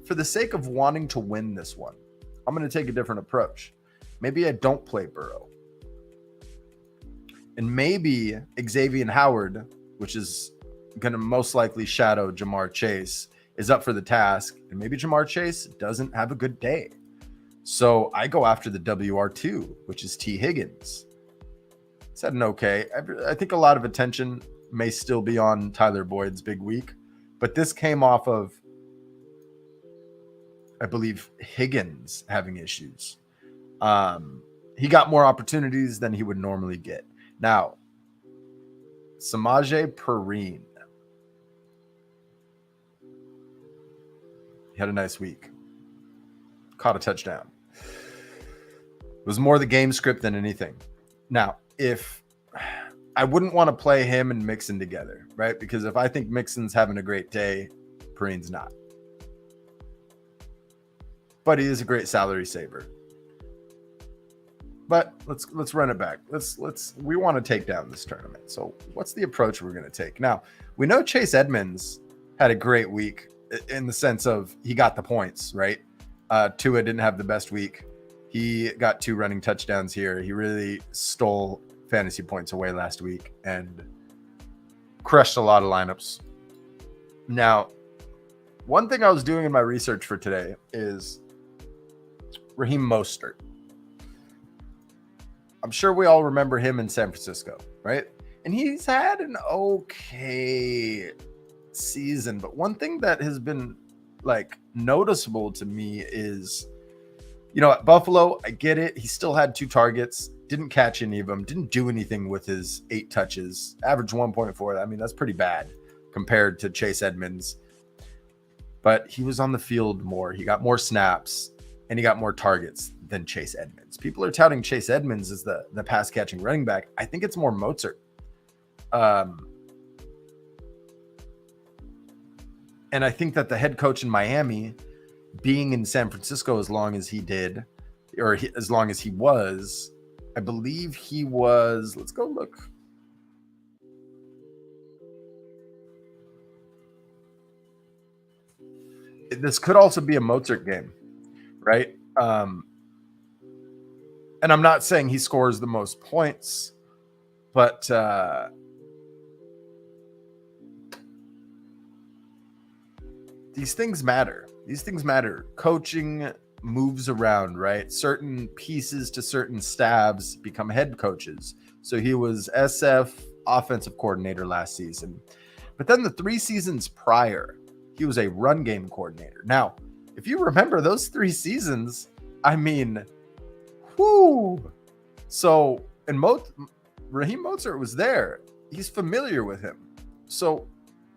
for the sake of wanting to win this one, I'm going to take a different approach. Maybe I don't play Burrow. And maybe Xavier Howard, which is going to most likely shadow Jamar Chase, is up for the task. And maybe Jamar Chase doesn't have a good day. So I go after the WR2, which is T. Higgins. It's had an okay. I think a lot of attention may still be on Tyler Boyd's big week, but this came off of, I believe, Higgins having issues. He got more opportunities than he would normally get. Now, Samaje Perine. He had a nice week. Caught a touchdown. It was more the game script than anything. Now, if I wouldn't want to play him and Mixon together, right? Because if I think Mixon's having a great day, Perine's not. But he is a great salary saver. But let's run it back. We want to take down this tournament. So what's the approach we're going to take? Now, we know Chase Edmonds had a great week in the sense of he got the points, right? Tua didn't have the best week. He got 2 running touchdowns here. He really stole fantasy points away last week and crushed a lot of lineups. Now, one thing I was doing in my research for today is Raheem Mostert. I'm sure we all remember him in San Francisco, right? And he's had an okay season, but one thing that has been like noticeable to me is, at Buffalo, I get it. He still had 2 targets, didn't catch any of them, didn't do anything with his 8 touches, average 1.4. I mean, that's pretty bad compared to Chase Edmonds. But he was on the field more. He got more snaps and he got more targets than Chase Edmonds. People are touting Chase Edmonds as the pass catching running back. I think it's more Mostert. And I think that the head coach in Miami, being in San Francisco as long as he did, or as long as he was, I believe he was, let's go look. This could also be a Mostert game, right? And I'm not saying he scores the most points, but these things matter. These things matter. Coaching moves around, right? Certain pieces to certain staffs become head coaches. So he was SF offensive coordinator last season. But then the 3 seasons prior, he was a run game coordinator. Now, if you remember those 3 seasons, I mean, whoo. So, and Raheem Mostert was there. He's familiar with him. So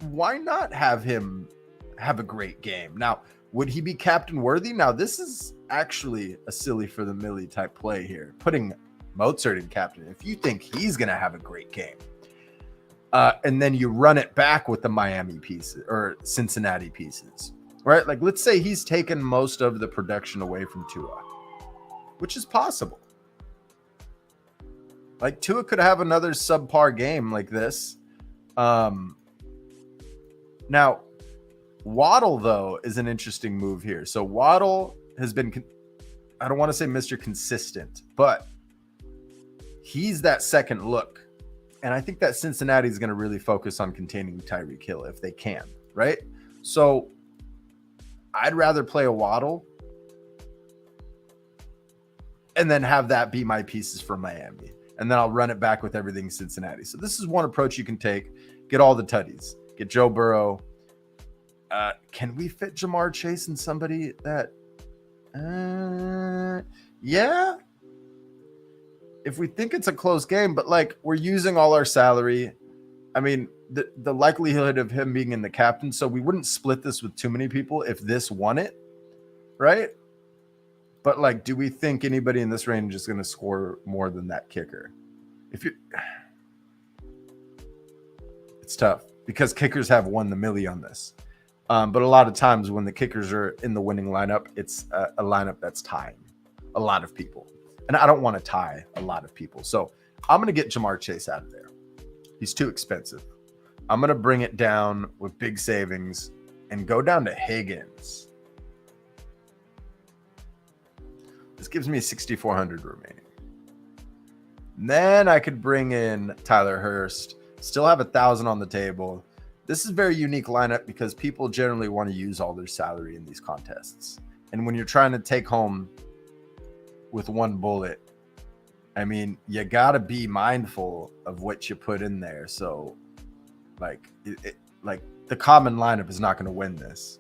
why not have him have a great game? Now, would he be captain worthy? Now, this is actually a silly for the Millie type play here, putting Mostert in captain. If you think he's going to have a great game, and then you run it back with the Miami pieces or Cincinnati pieces, right? Like, let's say he's taken most of the production away from Tua, which is possible. Like, Tua could have another subpar game like this. Now, Waddle, though, is an interesting move here. So Waddle has been, I don't want to say Mr. Consistent, but he's that second look. And I think that Cincinnati is going to really focus on containing Tyreek Hill if they can, right? So I'd rather play a Waddle and then have that be my pieces for Miami. And then I'll run it back with everything Cincinnati. So this is one approach you can take. Get all the tutties. Get Joe Burrow. Can we fit Jamar Chase in somebody that... yeah. If we think it's a close game, but like we're using all our salary. I mean, the likelihood of him being in the captain, so we wouldn't split this with too many people if this won it, right? But like, do we think anybody in this range is going to score more than that kicker? It's tough because kickers have won the millie on this. But a lot of times when the kickers are in the winning lineup, it's a lineup that's tying a lot of people. And I don't want to tie a lot of people. So I'm going to get Jamar Chase out of there. He's too expensive. I'm going to bring it down with big savings and go down to Higgins. This gives me 6,400 remaining. And then I could bring in Tyler Hurst. Still have 1,000 on the table. This is a very unique lineup because people generally want to use all their salary in these contests. And when you're trying to take home with one bullet. I mean, you got to be mindful of what you put in there. So, like, like the common lineup is not going to win this.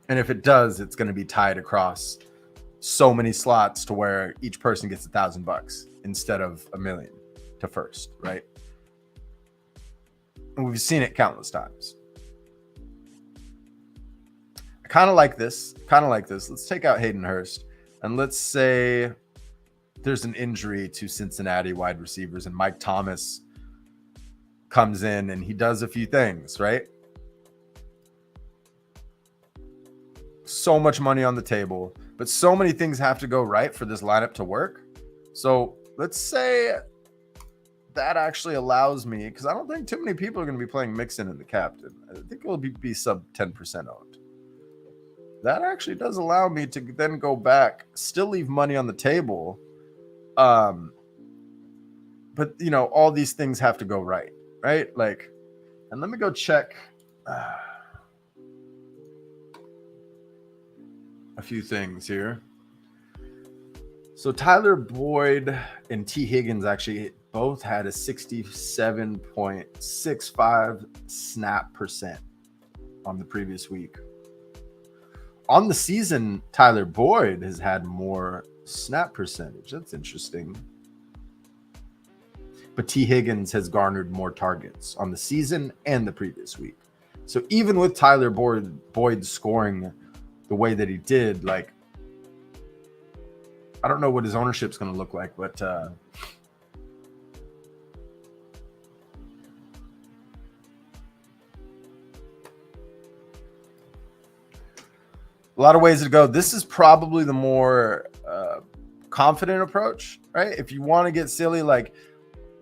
And if it does, it's going to be tied across so many slots to where each person gets $1,000 instead of $1 million to first, right? And we've seen it countless times. I kind of like this. Let's take out Hayden Hurst, and let's say there's an injury to Cincinnati wide receivers, and Mike Thomas comes in and he does a few things, right? So much money on the table, but so many things have to go right for this lineup to work. So let's say that actually allows me, because I don't think too many people are going to be playing Mixon in the captain. I think it will be sub 10% owned. That actually does allow me to then go back, still leave money on the table. But you know, all these things have to go right? Like, and let me go check a few things here. So Tyler Boyd and T. Higgins actually both had a 67.65 snap percent on the previous week. On the season, Tyler Boyd has had more snap percentage. That's interesting. But T. Higgins has garnered more targets on the season and the previous week. So even with Tyler Boyd scoring the way that he did, like, I don't know what his ownership's going to look like, but a lot of ways to go. This is probably the more confident approach, right? If you want to get silly, like,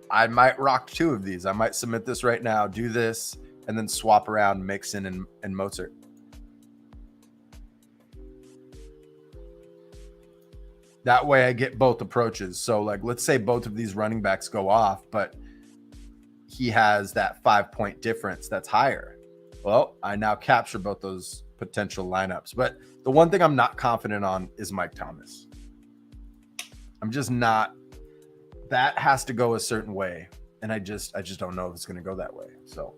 I might rock 2 of these. I might submit this right now, do this, and then swap around Mixon and Mozart. That way I get both approaches. So, like, let's say both of these running backs go off, but he has that 5-point difference that's higher. Well, I now capture both those potential lineups. But the one thing I'm not confident on is Mike Thomas. I'm just not. That has to go a certain way, and I just don't know if it's going to go that way. So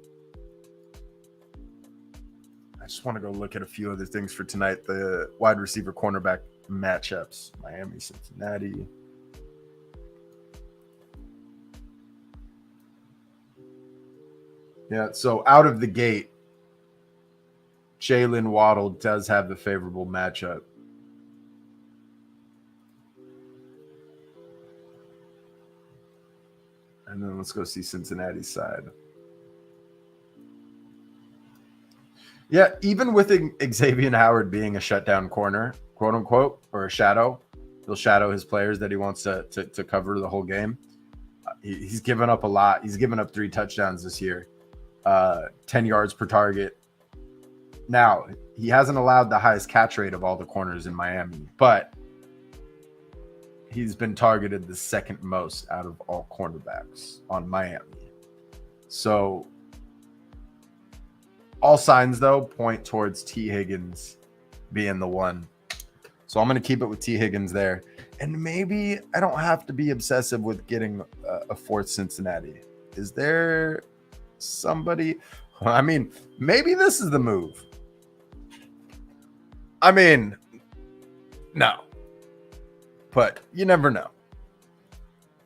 I just want to go look at a few other things for tonight. The wide receiver cornerback matchups: Miami, Cincinnati. Yeah, so out of the gate, Jalen Waddle does have the favorable matchup. And then let's go see Cincinnati's side. Yeah, even with Xavier Howard being a shutdown corner, quote unquote, or a shadow, he'll shadow his players that he wants to cover the whole game. He's given up a lot. He's given up 3 touchdowns this year, 10 yards per target. Now, he hasn't allowed the highest catch rate of all the corners in Miami, but he's been targeted the second most out of all cornerbacks on Miami. So all signs, though, point towards T. Higgins being the one. So I'm going to keep it with T. Higgins there. And maybe I don't have to be obsessive with getting a 4th Cincinnati. Is there somebody? I mean, maybe this is the move. I mean, no. But you never know.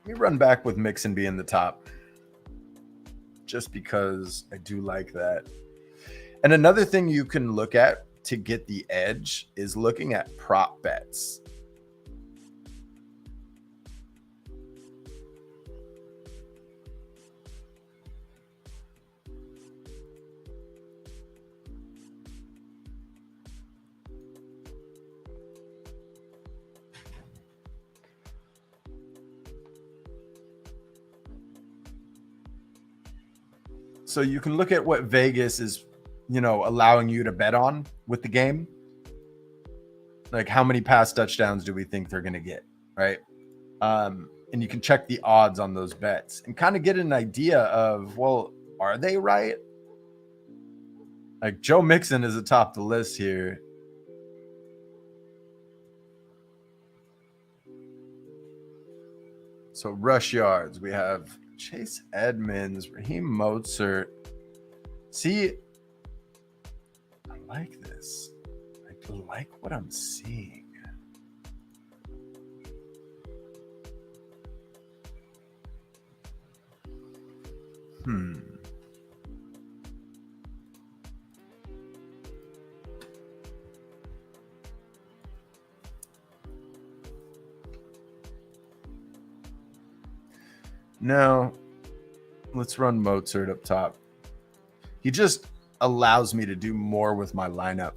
Let me run back with Mixon being the top, just because I do like that. And another thing you can look at to get the edge is looking at prop bets. So you can look at what Vegas is, allowing you to bet on with the game. Like, how many pass touchdowns do we think they're going to get, right? And you can check the odds on those bets and kind of get an idea of, well, are they right? Like, Joe Mixon is atop the list here. So rush yards, we have Chase Edmonds, Raheem Mostert. See, I like this. I like what I'm seeing. No, let's run Mozart up top. He just allows me to do more with my lineup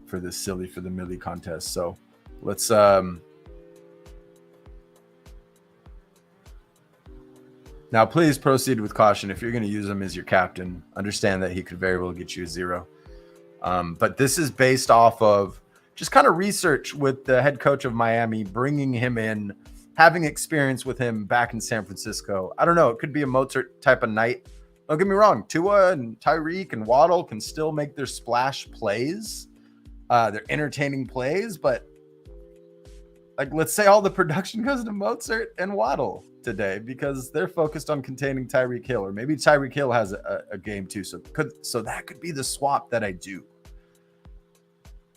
for this silly for the Millie contest. So let's now please proceed with caution. If you're going to use him as your captain, understand that he could very well get you a 0. But this is based off of just kind of research with the head coach of Miami, bringing him in, having experience with him back in San Francisco. I don't know. It could be a Mozart type of night. Don't get me wrong. Tua and Tyreek and Waddle can still make their splash plays. They're entertaining plays, but like, let's say all the production goes to Mozart and Waddle today because they're focused on containing Tyreek Hill, or maybe Tyreek Hill has a game too. So that could be the swap that I do.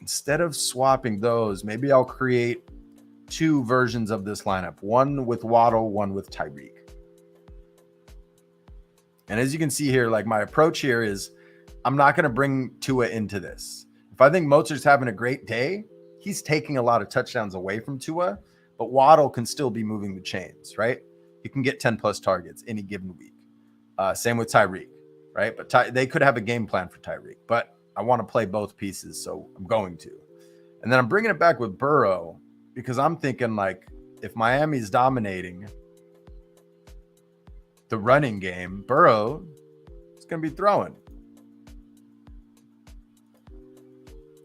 Instead of swapping those, maybe I'll create 2 versions of this lineup, one with Waddle, one with Tyreek. And as you can see here, like, my approach here is I'm not going to bring Tua into this. If I think Mozart's having a great day, he's taking a lot of touchdowns away from Tua, but Waddle can still be moving the chains, right? He can get 10 plus targets any given week. Same with Tyreek, right? But they could have a game plan for Tyreek, but I want to play both pieces, so I'm going to. And then I'm bringing it back with Burrow because I'm thinking, like, if Miami's dominating the running game, Burrow is going to be throwing.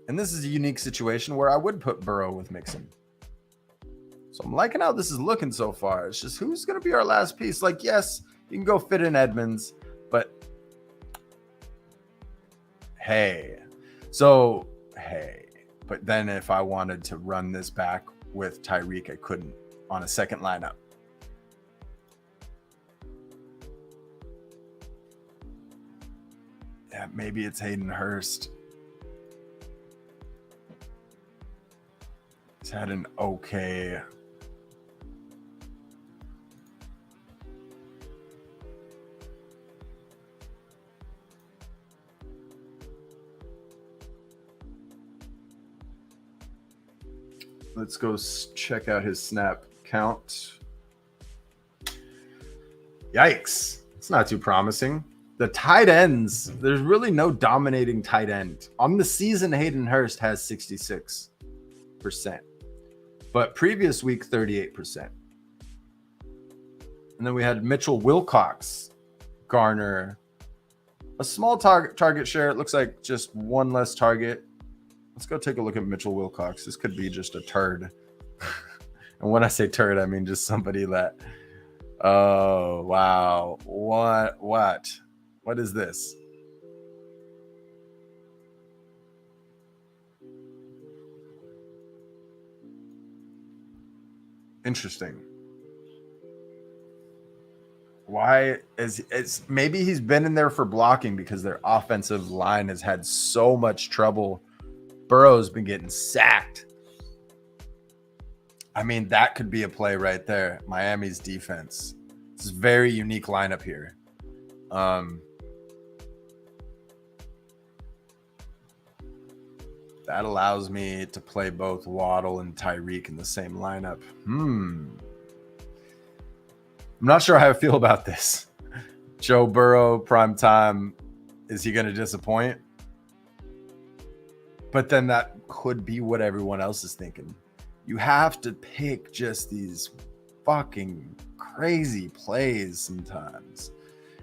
And this is a unique situation where I would put Burrow with Mixon. So I'm liking how this is looking so far. It's just, who's going to be our last piece? Like, yes, you can go fit in Edmonds, but hey. But then if I wanted to run this back with Tyreek, I couldn't on a second lineup. Yeah, maybe it's Hayden Hurst. He's had an okay. Let's go check out his snap count. Yikes. It's not too promising. The tight ends, there's really no dominating tight end. On the season, Hayden Hurst has 66%. But previous week, 38%. And then we had Mitchell Wilcox garner a small target share. It looks like just one less target. Let's go take a look at Mitchell Wilcox. This could be just a turd. And when I say turd, I mean just somebody that, oh, wow. What is this? Interesting. Why is maybe he's been in there for blocking because their offensive line has had so much trouble. Burrow's been getting sacked. I mean, that could be a play right there. Miami's defense. It's a very unique lineup here. That allows me to play both Waddle and Tyreek in the same lineup. I'm not sure how I feel about this. Joe Burrow, prime time. Is he going to disappoint? But then that could be what everyone else is thinking. You have to pick just these fucking crazy plays sometimes.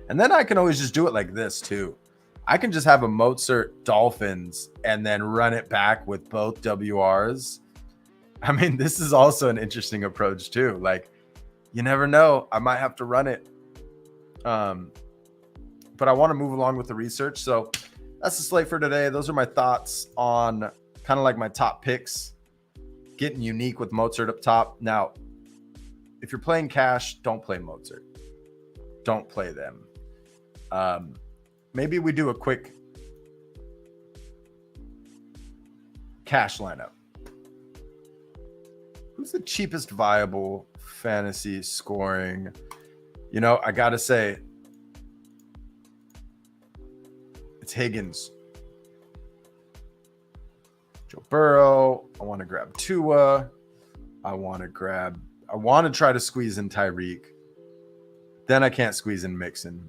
And then I can always just do it like this too. I can just have a Mozart Dolphins and then run it back with both WRs. I mean, this is also an interesting approach too. Like, you never know. I might have to run it. But I want to move along with the research. So that's the slate for today. Those are my thoughts on kind of like my top picks, getting unique with Mozart up top. Now, if you're playing cash, don't play Mozart. Don't play them. Maybe we do a quick cash lineup. Who's the cheapest viable fantasy scoring? You know, I got to say, it's Higgins. Joe Burrow. I want to grab Tua. I want to try to squeeze in Tyreek. Then I can't squeeze in Mixon.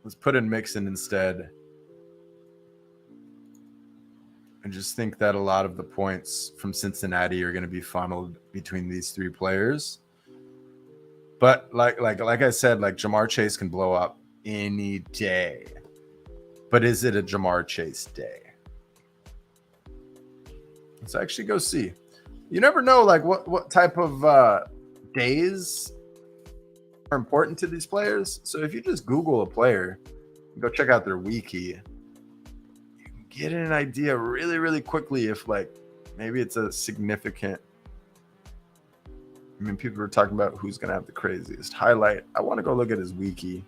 Let's put in Mixon instead. I just think that a lot of the points from Cincinnati are going to be funneled between these three players. But like I said, like Jamar Chase can blow up any day. But is it a Jamar Chase day? Let's actually go see. You never know, like what type of days are important to these players. So if you just Google a player, go check out their wiki, you can get an idea really, really quickly if like maybe it's a significant. I mean, people are talking about who's going to have the craziest highlight. I want to go look at his wiki.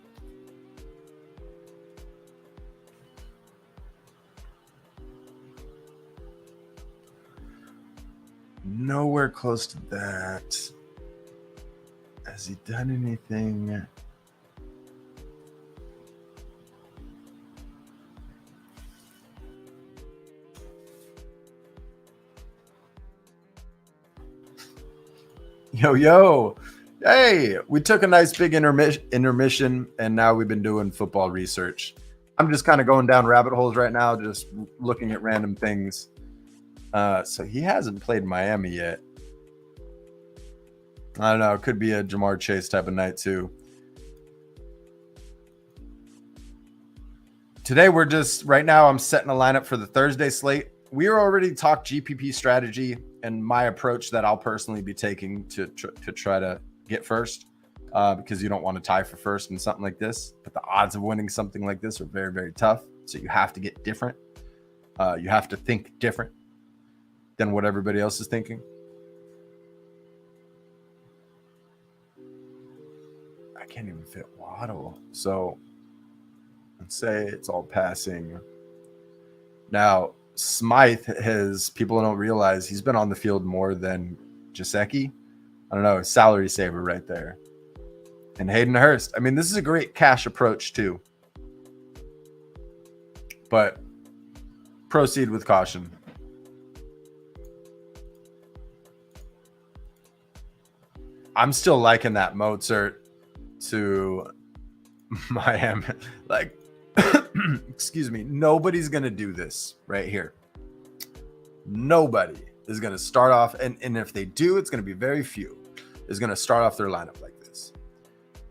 Nowhere close to that. Has he done anything? Yo. Hey, we took a nice big intermission, and now we've been doing football research. I'm just kind of going down rabbit holes right now, just looking at random things. So he hasn't played Miami yet. I don't know. It could be a Jamar Chase type of night too. Today we're just right now I'm setting a lineup for the Thursday slate. We already talked GPP strategy and my approach that I'll personally be taking to try to get first, because you don't want to tie for first in something like this. But the odds of winning something like this are very, very tough. So you have to get different. You have to think different than what everybody else is thinking. I can't even fit Waddle. So let's say it's all passing. Now, Smythe has, people don't realize he's been on the field more than Gesicki. I don't know, salary saver right there. And Hayden Hurst. I mean, this is a great cash approach too. But proceed with caution. I'm still liking that Mozart to Miami. Like, excuse me, nobody's going to do this right here. Nobody is going to start off, and if they do, it's going to be very few, is going to start off their lineup like this.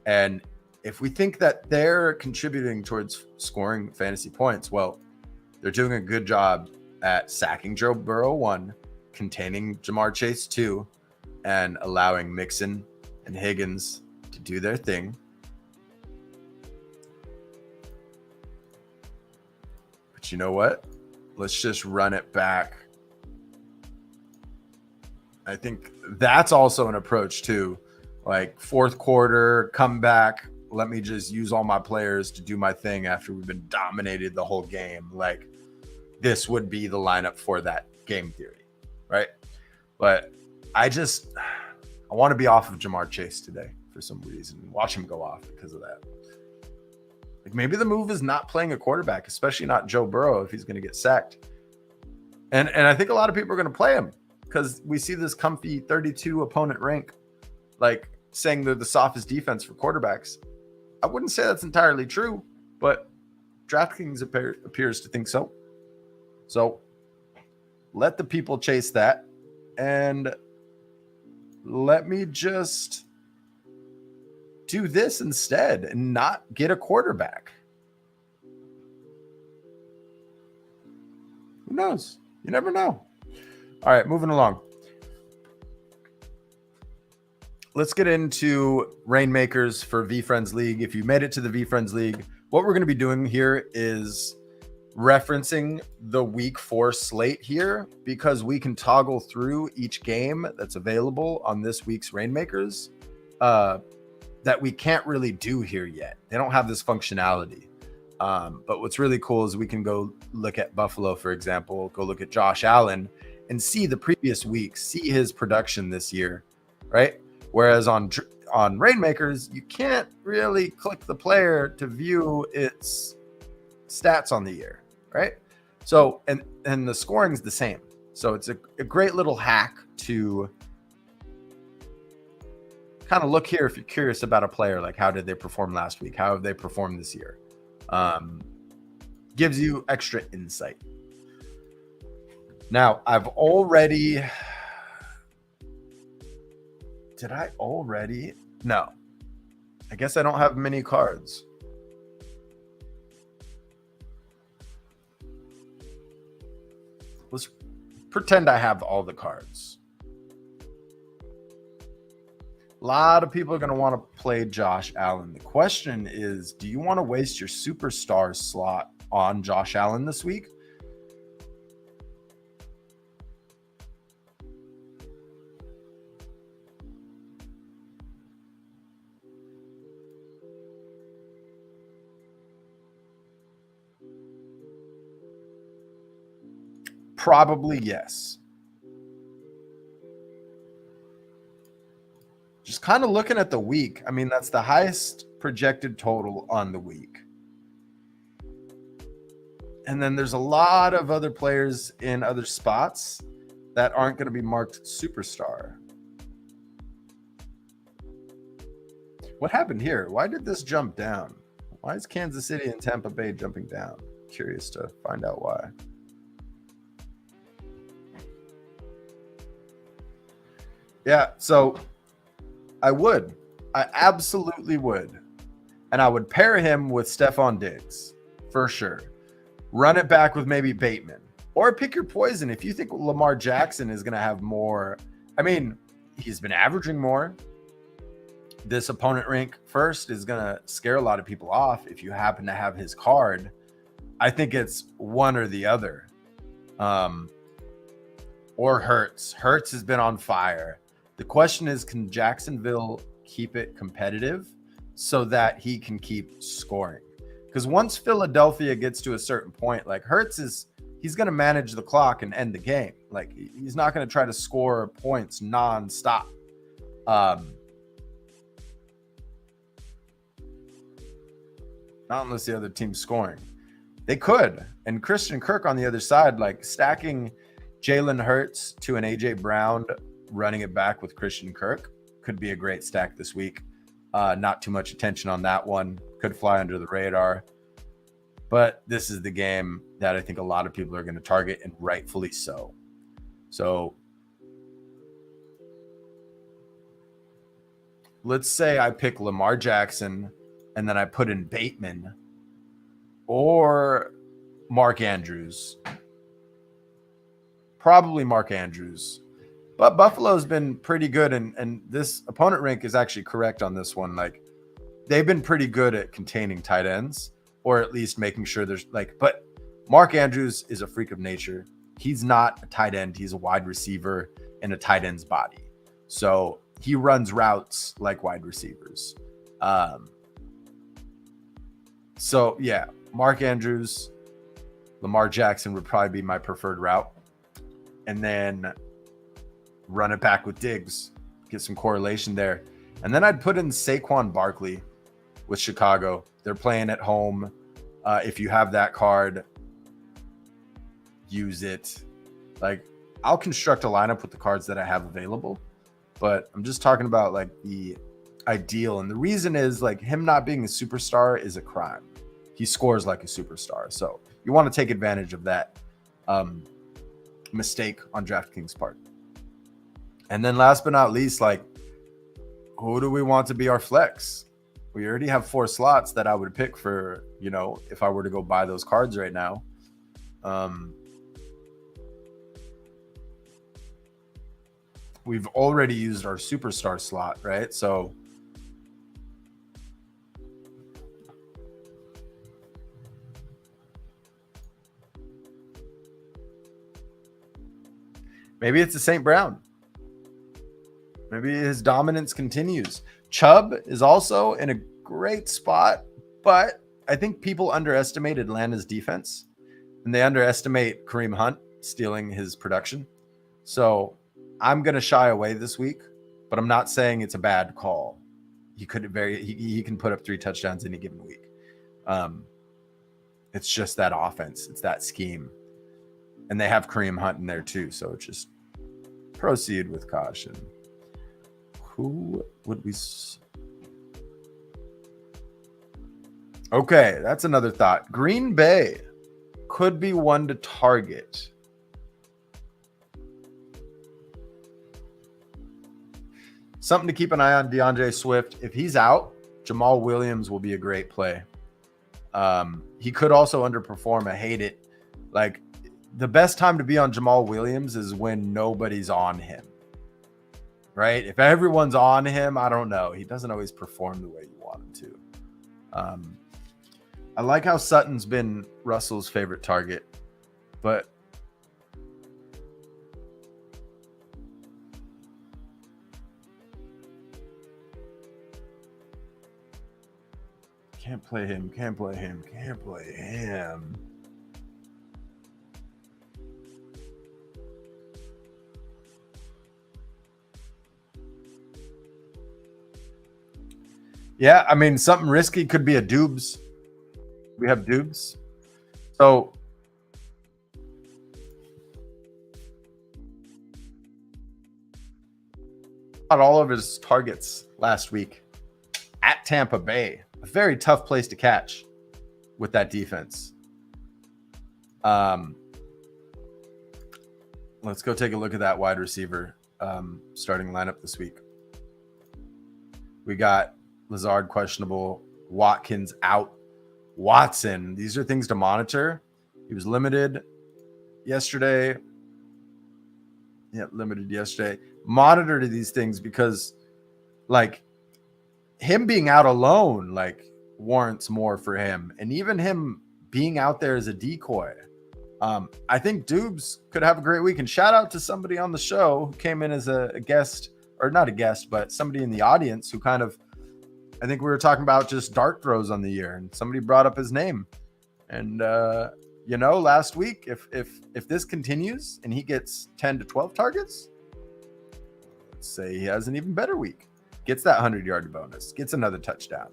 And if we think that they're contributing towards scoring fantasy points, well, they're doing a good job at sacking Joe Burrow 1, containing Jamar Chase 2, and allowing Mixon and Higgins to do their thing. But you know what? Let's just run it back. I think that's also an approach too. Like fourth quarter, come back. Let me just use all my players to do my thing after we've been dominated the whole game. Like this would be the lineup for that game theory, right? But I want to be off of Jamar Chase today for some reason. Watch him go off because of that. Like maybe the move is not playing a quarterback, especially not Joe Burrow if he's going to get sacked. And I think a lot of people are going to play him because we see this comfy 32 opponent rank, like saying they're the softest defense for quarterbacks. I wouldn't say that's entirely true, but DraftKings appears to think so. So let the people chase that, and let me just do this instead and not get a quarterback. Who knows? You never know. All right, moving along. Let's get into Rainmakers for VFriends League. If you made it to the VFriends League, what we're going to be doing here is referencing the week 4 slate here, because we can toggle through each game that's available on this week's Rainmakers. that we can't really do here yet. They don't have this functionality. But what's really cool is we can go look at Buffalo, for example, go look at Josh Allen and see the previous week, see his production this year, right? Whereas on Rainmakers, you can't really click the player to view its stats on the year, right? So, and the scoring's the same. So it's a great little hack to kind of look here if you're curious about a player, like how did they perform last week? How have they performed this year? Gives you extra insight. Now, did I already? No. I guess I don't have many cards. Let's pretend I have all the cards. A lot of people are going to want to play Josh Allen. The question is, do you want to waste your superstar slot on Josh Allen this week? Probably yes. Just kind of looking at the week. I mean, that's the highest projected total on the week. And then there's a lot of other players in other spots that aren't going to be marked superstar. What happened here? Why did this jump down? Why is Kansas City and Tampa Bay jumping down? Curious to find out why. Yeah, so I absolutely would. And I would pair him with Stephon Diggs for sure. Run it back with maybe Bateman, or pick your poison. If you think Lamar Jackson is going to have more, I mean, he's been averaging more. This opponent rank first is going to scare a lot of people off. If you happen to have his card, I think it's one or the other. Or Hurts. Hurts has been on fire. The question is, can Jacksonville keep it competitive so that he can keep scoring? Because once Philadelphia gets to a certain point, like he's going to manage the clock and end the game. Like he's not going to try to score points nonstop. Not unless the other team's scoring. They could. And Christian Kirk on the other side, like stacking Jalen Hurts to an AJ Brown, running it back with Christian Kirk could be a great stack this week. Not too much attention on that one. Could fly under the radar. But this is the game that I think a lot of people are going to target, and rightfully so. So let's say I pick Lamar Jackson and then I put in Bateman or Mark Andrews. Probably Mark Andrews. But Buffalo's been pretty good, and this opponent rank is actually correct on this one. Like, they've been pretty good at containing tight ends, or at least making sure there's but Mark Andrews is a freak of nature. He's not a tight end. He's a wide receiver in a tight end's body. So he runs routes like wide receivers. So yeah, Mark Andrews, Lamar Jackson would probably be my preferred route. And then run it back with Diggs, get some correlation there. And then I'd put in Saquon Barkley with Chicago. They're playing at home. If you have that card, use it. Like, I'll construct a lineup with the cards that I have available, but I'm just talking about like the ideal. And the reason is, like, him not being a superstar is a crime. He scores like a superstar. So you want to take advantage of that mistake on DraftKings' part. And then last but not least, like, who do we want to be our flex? We already have 4 slots that I would pick for, if I were to go buy those cards right now. We've already used our superstar slot, right? So maybe it's a St. Brown. Maybe his dominance continues. Chubb is also in a great spot, but I think people underestimate Atlanta's defense, and they underestimate Kareem Hunt stealing his production. So I'm going to shy away this week, but I'm not saying it's a bad call. He can put up 3 touchdowns any given week. It's just that offense. It's that scheme. And they have Kareem Hunt in there too. So just proceed with caution. Who would we... Okay, that's another thought. Green Bay could be one to target. Something to keep an eye on, DeAndre Swift. If he's out, Jamal Williams will be a great play. He could also underperform. I hate it. Like, the best time to be on Jamal Williams is when nobody's on him, right? If everyone's on him, I don't know. He doesn't always perform the way you want him to. I like how Sutton's been Russell's favorite target, but can't play him. Yeah, I mean, something risky could be a Dubes. We have Dubes. So got all of his targets last week at Tampa Bay. A very tough place to catch with that defense. Let's go take a look at that wide receiver starting lineup this week. We got Lazard questionable, Watkins out, Watson. These are things to monitor. He was limited yesterday. Yeah, limited yesterday. Monitor to these things because, like, him being out alone, like, warrants more for him. And even him being out there as a decoy. I think Dubes could have a great week. And shout out to somebody on the show who came in as a guest, or not a guest, but somebody in the audience who kind of, I think we were talking about just dart throws on the year, and somebody brought up his name. And, last week, if this continues and he gets 10 to 12 targets, let's say he has an even better week. Gets that 100-yard bonus, gets another touchdown.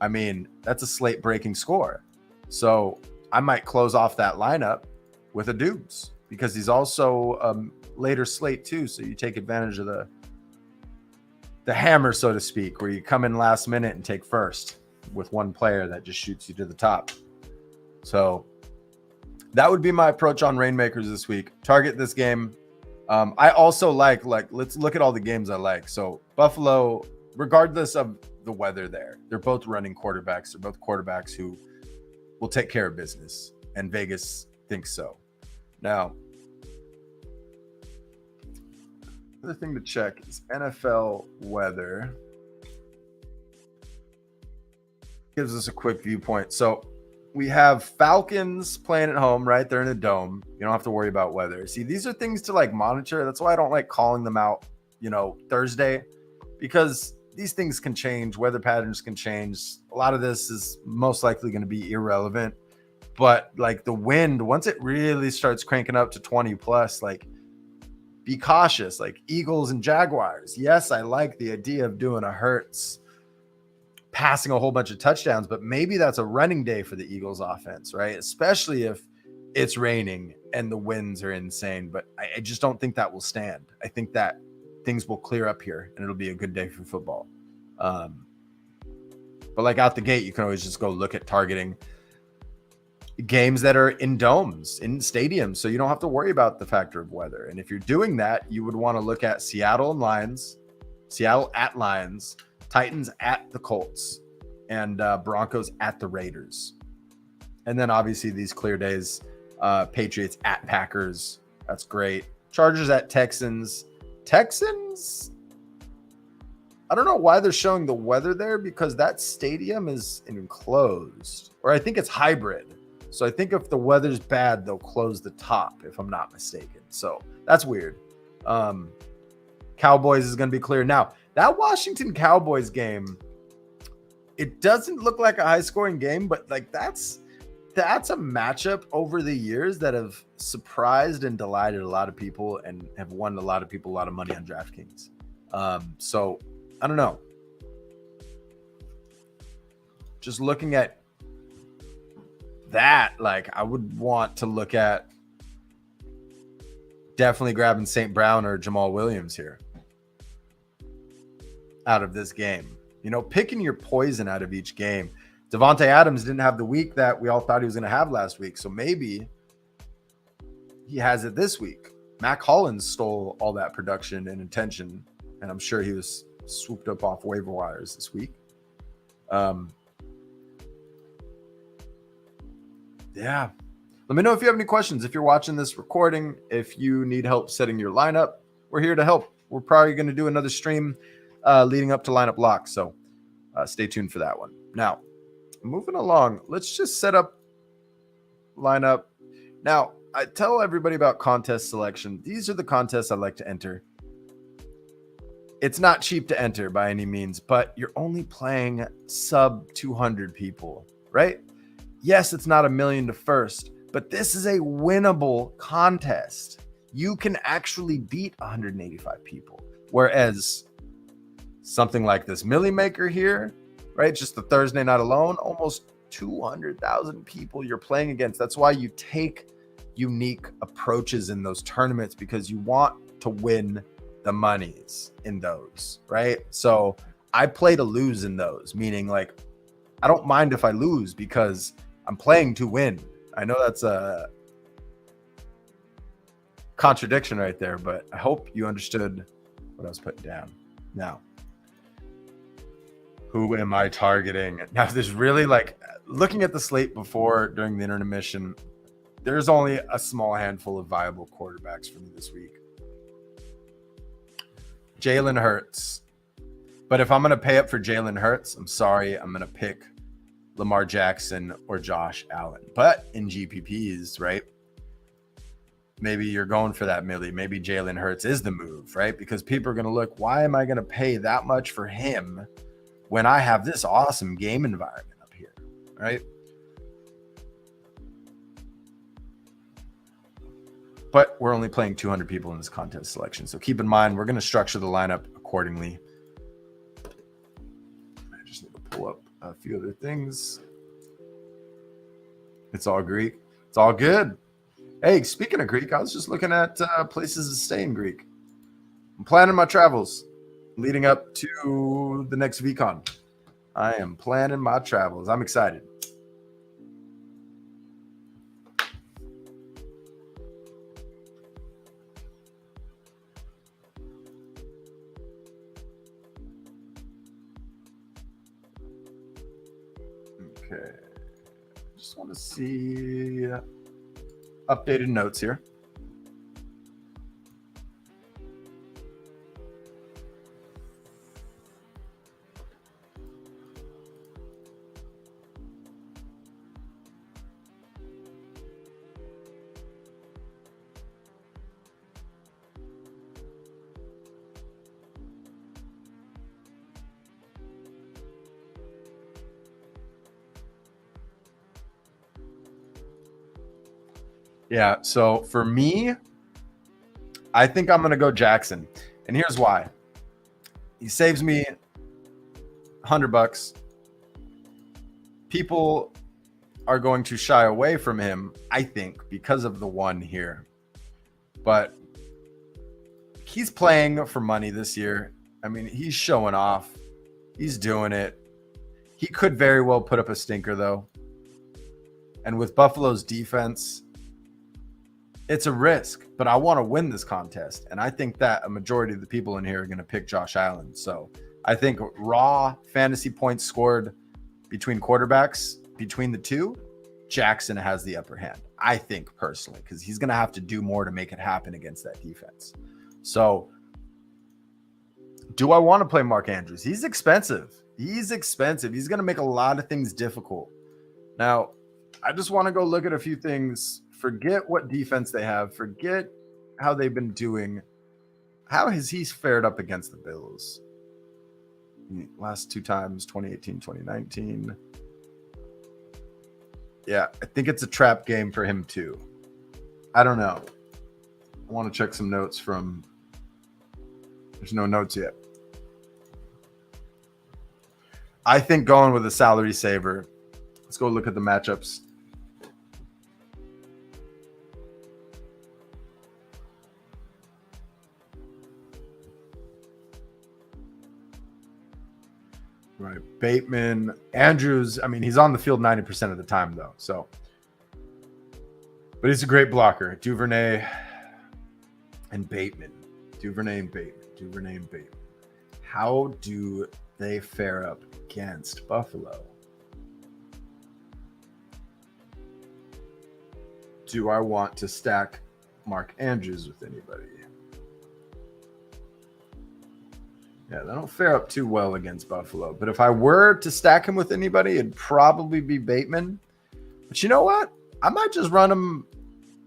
I mean, that's a slate-breaking score. So I might close off that lineup with a Dubes because he's also later slate too. So you take advantage of the hammer, so to speak, where you come in last minute and take first with one player that just shoots you to the top. So that would be my approach on Rainmakers this week. Target this game. I also like, let's look at all the games I like. So Buffalo, regardless of the weather there, they're both running quarterbacks. They're both quarterbacks who will take care of business, and Vegas thinks so. Now, the thing to check is NFL weather. Gives us a quick viewpoint. So we have Falcons playing at home, right? They're in a dome. You don't have to worry about weather. See, these are things to like monitor. That's why I don't like calling them out, Thursday, because these things can change. Weather patterns can change. A lot of this is most likely going to be irrelevant. But like the wind, once it really starts cranking up to 20 plus, like, be cautious, like Eagles and Jaguars. Yes, I like the idea of doing a Hurts passing a whole bunch of touchdowns, but maybe that's a running day for the Eagles offense, right? Especially if it's raining and the winds are insane. But I just don't think that will stand. I think that things will clear up here and it'll be a good day for football. But like out the gate, you can always just go look at targeting games that are in domes, in stadiums, so you don't have to worry about the factor of weather. And if you're doing that, you would want to look at Seattle at Lions, Titans at the Colts, and Broncos at the Raiders. And then obviously these clear days, Patriots at Packers. That's great. Chargers at Texans. Texans, I don't know why they're showing the weather there, because that stadium is enclosed, or I think it's hybrid. So I think if the weather's bad, they'll close the top, if I'm not mistaken. So that's weird. Cowboys is going to be clear. Now, that Washington Cowboys game, it doesn't look like a high-scoring game, but like that's a matchup over the years that have surprised and delighted a lot of people and have won a lot of people a lot of money on DraftKings. So I don't know. Just looking at that, like I would want to look at definitely grabbing St. Brown or Jamal Williams here out of this game. You know, picking your poison out of each game. Devontae Adams didn't have the week that we all thought he was going to have last week. So maybe he has it this week. Mac Hollins stole all that production and attention, and I'm sure he was swooped up off waiver wires this week. Yeah. Let me know if you have any questions. If you're watching this recording, if you need help setting your lineup, we're here to help. We're probably going to do another stream leading up to lineup lock. So stay tuned for that one. Now, moving along, let's just set up lineup. Now, I tell everybody about contest selection. These are the contests I like to enter. It's not cheap to enter by any means, but you're only playing sub 200 people, right? Yes, it's not $1 million to first, but this is a winnable contest. You can actually beat 185 people. Whereas something like this Millie Maker here, right? Just the Thursday night alone, almost 200,000 people you're playing against. That's why you take unique approaches in those tournaments, because you want to win the monies in those, right? So I play to lose in those, meaning like I don't mind if I lose because I'm playing to win. I know that's a contradiction right there, but I hope you understood what I was putting down. Now, who am I targeting? Now, there's really like looking at the slate before during the intermission, there's only a small handful of viable quarterbacks for me this week. Jalen Hurts. But if I'm going to pay up for Jalen Hurts, I'm sorry, I'm going to pick Lamar Jackson or Josh Allen. But in GPPs, right? Maybe you're going for that Millie. Maybe Jalen Hurts is the move, right? Because people are going to look, why am I going to pay that much for him when I have this awesome game environment up here, right? But we're only playing 200 people in this contest selection. So keep in mind, we're going to structure the lineup accordingly. I just need to pull up a few other things. It's all Greek. It's all good. Hey, speaking of Greek, I was just looking at places to stay in Greek. I'm planning my travels leading up to the next VCon. I am planning my travels. I'm excited. Okay. Just want to see updated notes here. Yeah, so for me, I think I'm going to go Jackson. And here's why. He saves me $100. People are going to shy away from him, I think, because of the one here. But he's playing for money this year. I mean, he's showing off. He's doing it. He could very well put up a stinker, though. And with Buffalo's defense, it's a risk, but I want to win this contest. And I think that a majority of the people in here are going to pick Josh Allen. So I think raw fantasy points scored between quarterbacks, between the two, Jackson has the upper hand, I think personally, because he's going to have to do more to make it happen against that defense. So do I want to play Mark Andrews? He's expensive. He's expensive. He's going to make a lot of things difficult. Now, I just want to go look at a few things. Forget what defense they have. Forget how they've been doing. How has he fared up against the Bills? Last 2 times, 2018, 2019. Yeah, I think it's a trap game for him too. I don't know. I want to check some notes from... There's no notes yet. I think going with a salary saver. Let's go look at the matchups. Right. Bateman, Andrews. I mean, he's on the field 90% of the time, though. So, but he's a great blocker. Duvernay and Bateman. Duvernay and Bateman. Duvernay and Bateman. How do they fare up against Buffalo? Do I want to stack Mark Andrews with anybody? Yeah, they don't fare up too well against Buffalo. But if I were to stack him with anybody, it'd probably be Bateman. But you know what? I might just run him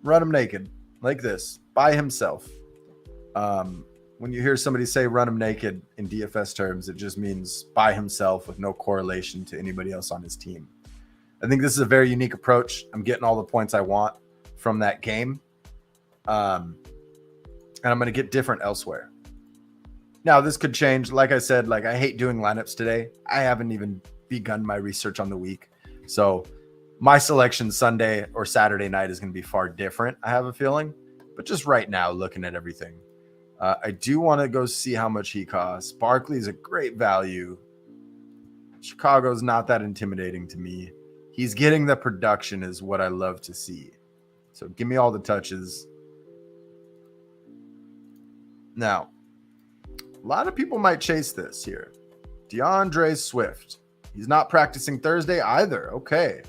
naked like this by himself. When you hear somebody say run him naked in DFS terms, it just means by himself with no correlation to anybody else on his team. I think this is a very unique approach. I'm getting all the points I want from that game. And I'm going to get different elsewhere. Now, this could change. Like I said, like I hate doing lineups today. I haven't even begun my research on the week. So my selection Sunday or Saturday night is going to be far different, I have a feeling. But just right now, looking at everything, I do want to go see how much he costs. Barkley's a great value. Chicago's not that intimidating to me. He's getting the production is what I love to see. So give me all the touches. Now, a lot of people might chase this here. DeAndre Swift. He's not practicing Thursday either. Okay.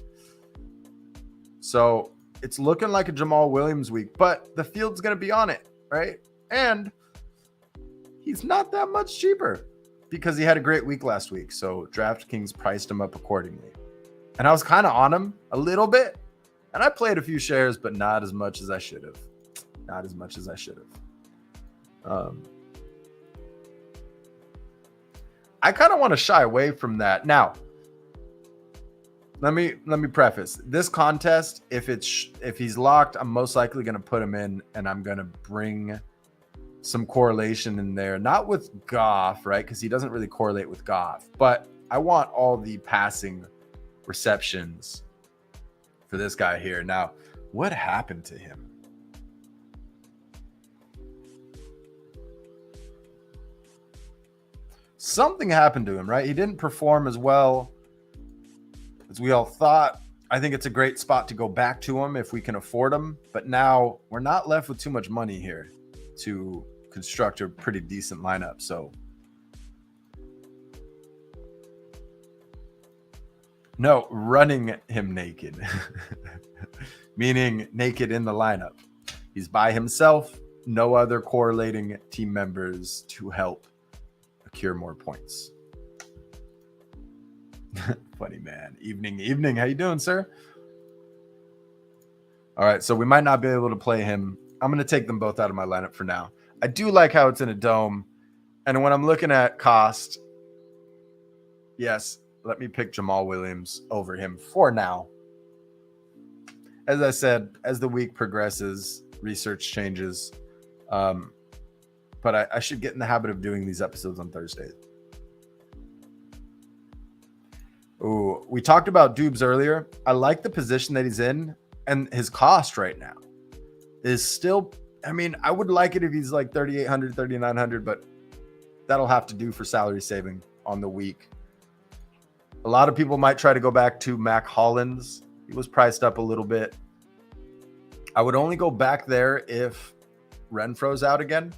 So it's looking like a Jamal Williams week, but the field's going to be on it, right? And he's not that much cheaper because he had a great week last week. So DraftKings priced him up accordingly. And I was kind of on him a little bit. And I played a few shares, but not as much as I should have. Not as much as I should have. I kind of want to shy away from that. Now, let me preface this contest. If he's locked, I'm most likely going to put him in, and I'm going to bring some correlation in there. Not with Goff, right? Because he doesn't really correlate with Goff. But I want all the passing receptions for this guy here. Now, what happened to him? Something happened to him, right? He didn't perform as well as we all thought. I think it's a great spot to go back to him if we can afford him. But now we're not left with too much money here to construct a pretty decent lineup. So no, running him naked, meaning naked in the lineup. He's by himself, no other correlating team members to help accrue more points. Funny man. Evening. How you doing, sir? All right, so we might not be able to play him. I'm going to take them both out of my lineup for now. I do like how it's in a dome. And when I'm looking at cost, yes, let me pick Jamal Williams over him for now. As I said, as the week progresses, research changes. But I should get in the habit of doing these episodes on Thursdays. Ooh, we talked about Dubes earlier. I like the position that he's in, and his cost right now is still, I mean, I would like it if he's like 3,800, 3,900, but that'll have to do for salary saving on the week. A lot of people might try to go back to Mac Hollins. He was priced up a little bit. I would only go back there if Renfro's out again.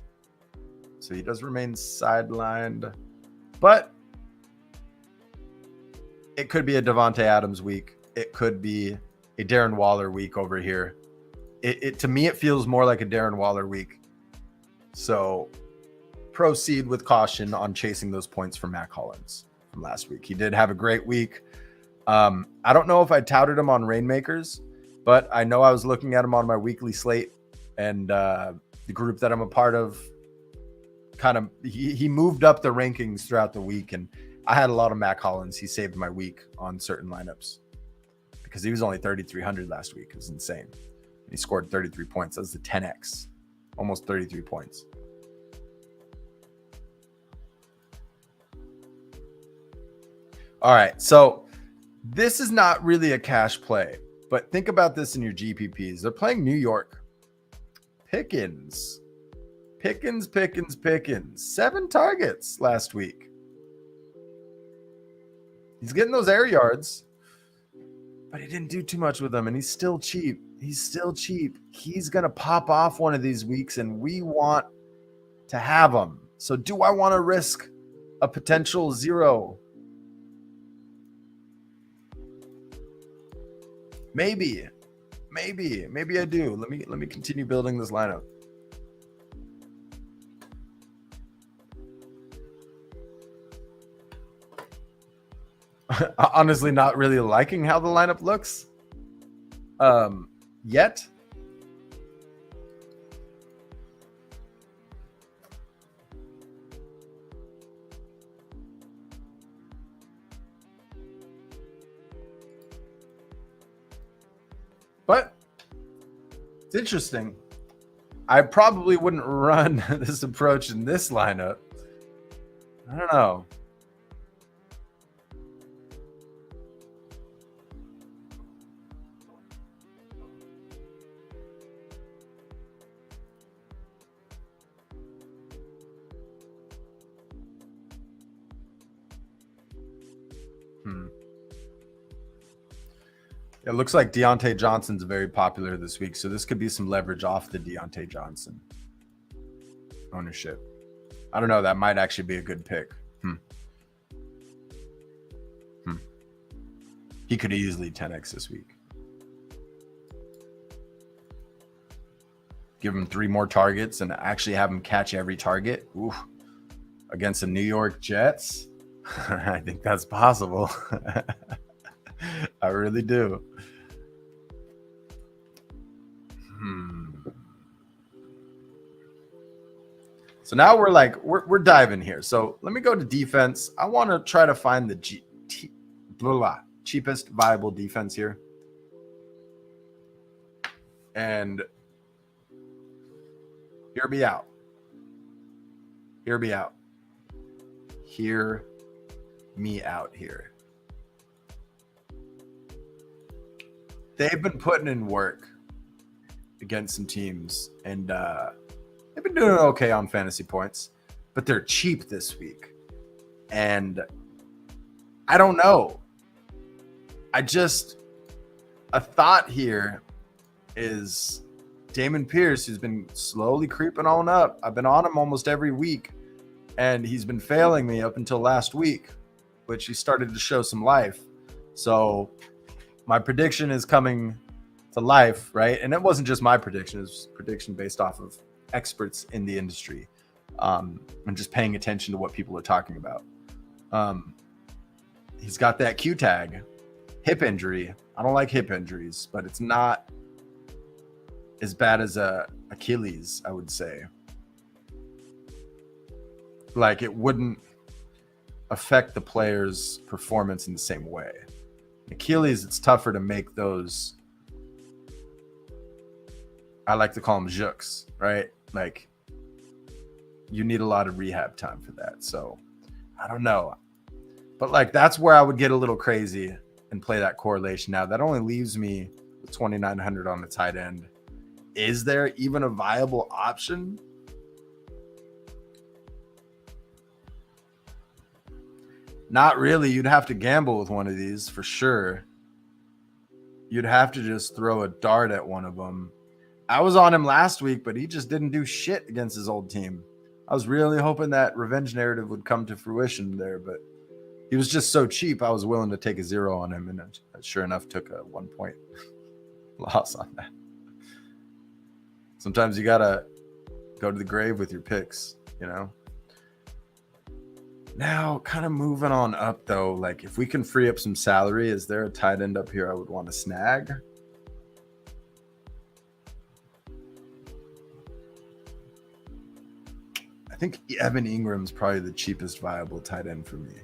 So he does remain sidelined, but it could be a Devontae Adams week. It could be a Darren Waller week over here. It to me, it feels more like a Darren Waller week. So proceed with caution on chasing those points from Mac Hollins from last week. He did have a great week. I don't know if I touted him on Rainmakers, but I know I was looking at him on my weekly slate, and the group that I'm a part of kind of he moved up the rankings throughout the week, and I had a lot of Mac Hollins. He saved my week on certain lineups because he was only 3,300 last week. It was insane. He scored 33 points. That was the 10x, almost 33 points. All right, so this is not really a cash play, but think about this in your GPPs. They're playing New York. Pickens. 7 targets last week. He's getting those air yards, but he didn't do too much with them, and he's still cheap. He's going to pop off one of these weeks, and we want to have him. So do I want to risk a potential 0? Maybe I do. Let me continue building this lineup. Honestly, not really liking how the lineup looks yet. But it's interesting. I probably wouldn't run this approach in this lineup. I don't know. It looks like Deontay Johnson's very popular this week, so this could be some leverage off the Deontay Johnson ownership. I don't know. That might actually be a good pick. He could easily 10x this week. Give him 3 more targets and actually have him catch every target. Ooh. Against the New York Jets. I think that's possible. I really do. So now we're diving here. So let me go to defense. I want to try to find the cheapest viable defense here. And hear me out. Hear me out here. They've been putting in work against some teams, and they've been doing okay on fantasy points, but they're cheap this week. And I don't know. A thought here is Damon Pierce, who's been slowly creeping on up. I've been on him almost every week, and he's been failing me up until last week, which he started to show some life. So my prediction is coming to life, right? And it wasn't just my prediction. It was prediction based off of experts in the industry, and just paying attention to what people are talking about. He's got that Q tag, hip injury. I don't like hip injuries, but it's not as bad as a Achilles, I would say. Like, it wouldn't affect the player's performance in the same way. Achilles, it's tougher to make those. I like to call them jukes, right? Like, you need a lot of rehab time for that. So I don't know. But like, that's where I would get a little crazy and play that correlation. Now that only leaves me with 2,900 on the tight end. Is there even a viable option? Not really. You'd have to gamble with one of these for sure. You'd have to just throw a dart at one of them. I was on him last week, but he just didn't do shit against his old team. I was really hoping that revenge narrative would come to fruition there, but he was just so cheap. I was willing to take a 0 on him, and I sure enough took a 1 point loss on that. Sometimes you gotta go to the grave with your picks, you know? Now, kind of moving on up, though, like, if we can free up some salary, is there a tight end up here I would want to snag? I think Evan Ingram's probably the cheapest viable tight end for me.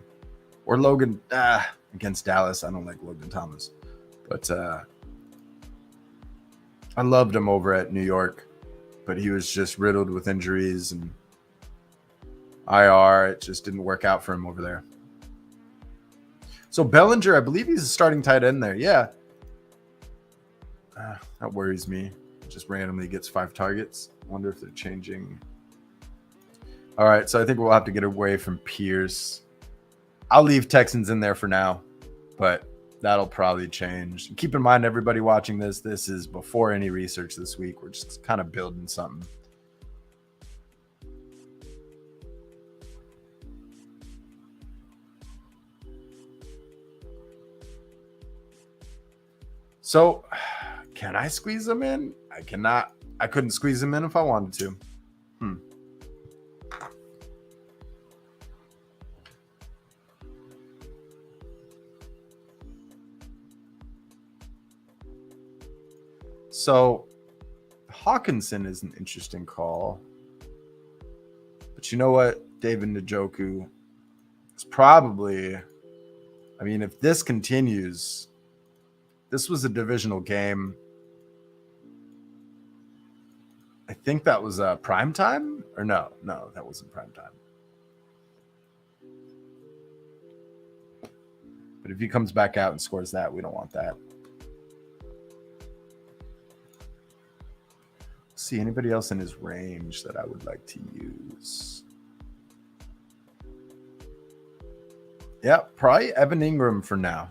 Or Logan against Dallas. I don't like Logan Thomas. But I loved him over at New York. But he was just riddled with injuries and IR. It just didn't work out for him over there. So Bellinger, I believe he's a starting tight end there. Yeah. That worries me. Just randomly gets 5 targets. Wonder if they're changing. All right, so I think we'll have to get away from Pierce. I'll leave Texans in there for now, but that'll probably change. Keep in mind, everybody watching this is before any research this week. We're just kind of building something. So, can I squeeze them in? I cannot. I couldn't squeeze them in if I wanted to. So, Hawkinson is an interesting call. But you know what? David Njoku is probably... I mean, if this continues... This was a divisional game. I think that was prime time? Or no, that wasn't prime time. But if he comes back out and scores that, we don't want that. See anybody else in his range that I would like to use? Yeah, probably Evan Ingram for now.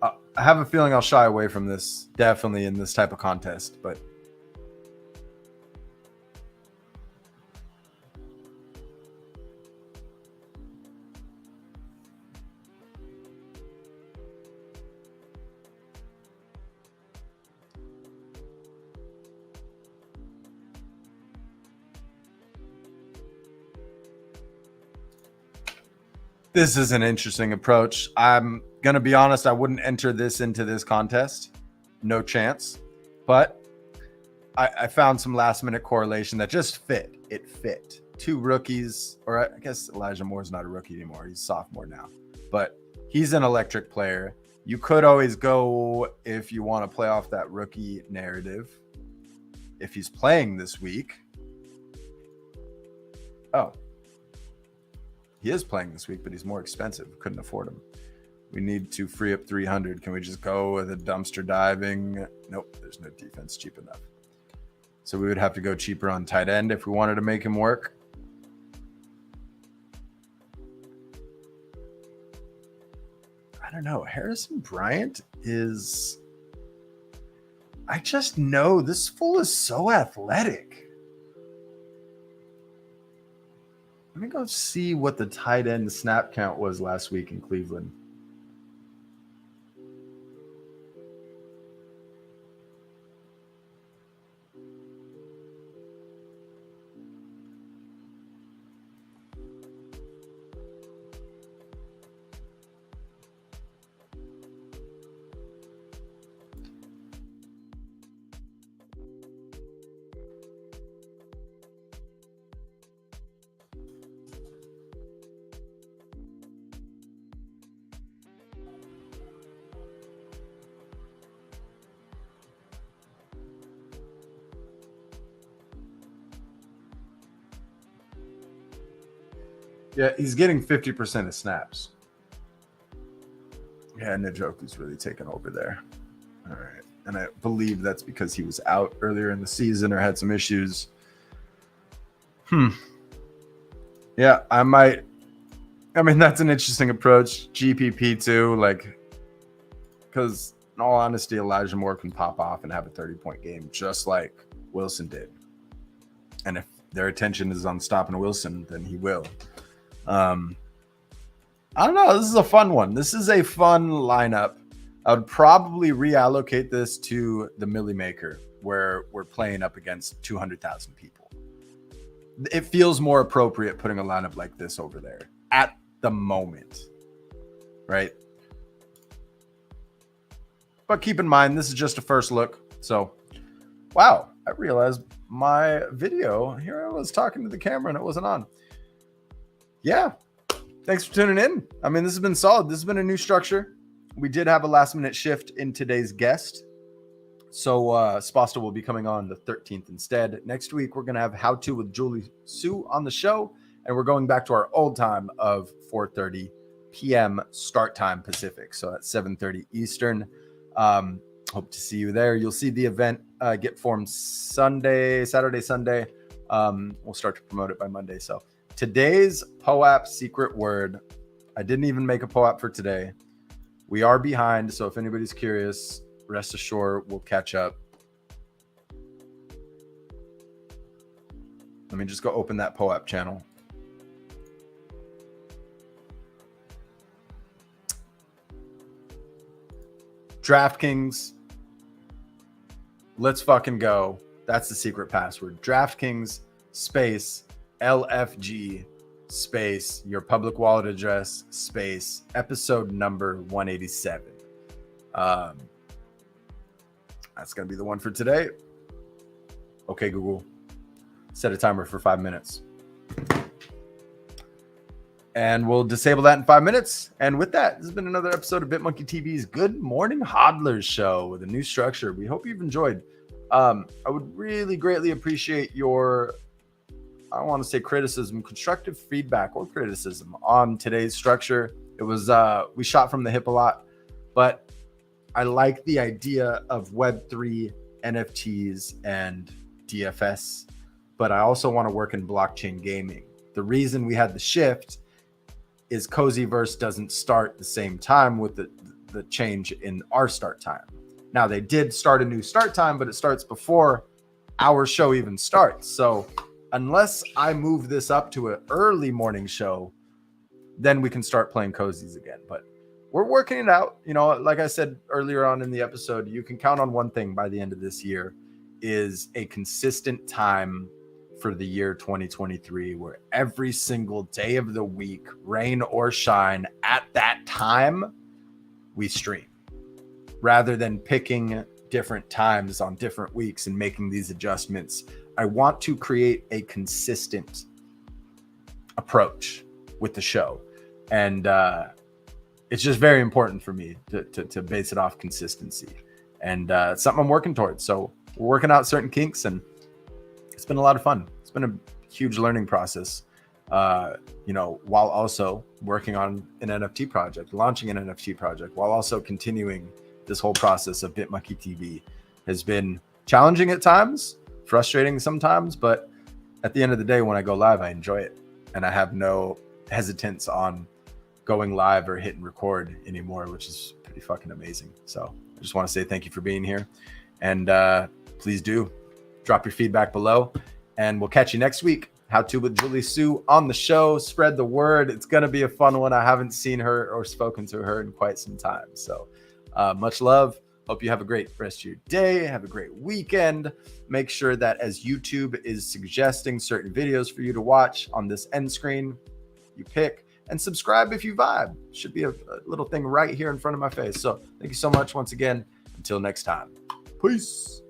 I have a feeling I'll shy away from this, definitely in this type of contest, but this is an interesting approach. I'm going to be honest, I wouldn't enter this into this contest. No chance. But I found some last-minute correlation that just fit. It fit. 2 rookies, or I guess Elijah Moore's not a rookie anymore. He's a sophomore now. But he's an electric player. You could always go, if you want to play off that rookie narrative, if he's playing this week. Oh. He is playing this week, but he's more expensive. Couldn't afford him. We need to free up 300. Can we just go with a dumpster diving? Nope, there's no defense cheap enough. So we would have to go cheaper on tight end if we wanted to make him work. I don't know. Harrison Bryant is... I just know this fool is so athletic. Let me go see what the tight end snap count was last week in Cleveland. Yeah, he's getting 50% of snaps. Yeah, Njoku's really taken over there. All right. And I believe that's because he was out earlier in the season or had some issues. Yeah, I might. I mean, that's an interesting approach. GPP too, like, because in all honesty, Elijah Moore can pop off and have a 30-point game just like Wilson did. And if their attention is on stopping Wilson, then he will. I don't know. This is a fun one. This is a fun lineup. I would probably reallocate this to the Millie Maker, where we're playing up against 200,000 people. It feels more appropriate putting a lineup like this over there at the moment, right? But keep in mind, this is just a first look. So, wow, I realized my video here, I was talking to the camera and it wasn't on. Yeah. Thanks for tuning in. I mean, this has been solid. This has been a new structure. We did have a last minute shift in today's guest. So Sposta will be coming on the 13th instead. Next week, we're going to have How To with Julie Sue on the show. And we're going back to our old time of 4:30 p.m. start time Pacific. So that's 7:30 Eastern. Hope to see you there. You'll see the event get formed Saturday, Sunday. We'll start to promote it by Monday. So today's POAP secret word. I didn't even make a POAP for today. We are behind. So if anybody's curious, rest assured we'll catch up. Let me just go open that POAP channel. DraftKings. Let's fucking go. That's the secret password. DraftKings space LFG space your public wallet address space episode number 187. That's going to be the one for today. Okay, Google, set a timer for 5 minutes. And we'll disable that in 5 minutes. And with that, this has been another episode of BitMonkey TV's Good Morning HODLer show with a new structure. We hope you've enjoyed. I would really greatly appreciate your, I don't want to say criticism, constructive feedback or criticism on today's structure. It was, we shot from the hip a lot, but I like the idea of Web3, NFTs, and DFS, but I also want to work in blockchain gaming. The reason we had the shift is Cozyverse doesn't start the same time with the change in our start time. Now, they did start a new start time, but it starts before our show even starts. So unless I move this up to an early morning show, then we can start playing cozies again. But we're working it out. You know, like I said earlier on in the episode, you can count on one thing by the end of this year is a consistent time for the year 2023, where every single day of the week, rain or shine, at that time, we stream. Rather than picking different times on different weeks and making these adjustments, I want to create a consistent approach with the show. And it's just very important for me to base it off consistency. And it's something I'm working towards. So we're working out certain kinks, and it's been a lot of fun. It's been a huge learning process, you know, while also working on an NFT project, launching an NFT project, while also continuing this whole process of BitMonkey TV. Has been challenging at times, frustrating sometimes, but at the end of the day, when I go live, I enjoy it. And I have no hesitance on going live or hitting record anymore, which is pretty fucking amazing. So I just want to say thank you for being here. And please do drop your feedback below, and we'll catch you next week. How To with Julie Sue on the show. Spread the word. It's going to be a fun one. I haven't seen her or spoken to her in quite some time. So much love. Hope you have a great rest of your day. Have a great weekend. Make sure that as YouTube is suggesting certain videos for you to watch on this end screen, you pick, and subscribe if you vibe. Should be a little thing right here in front of my face. So thank you so much once again. Until next time. Peace.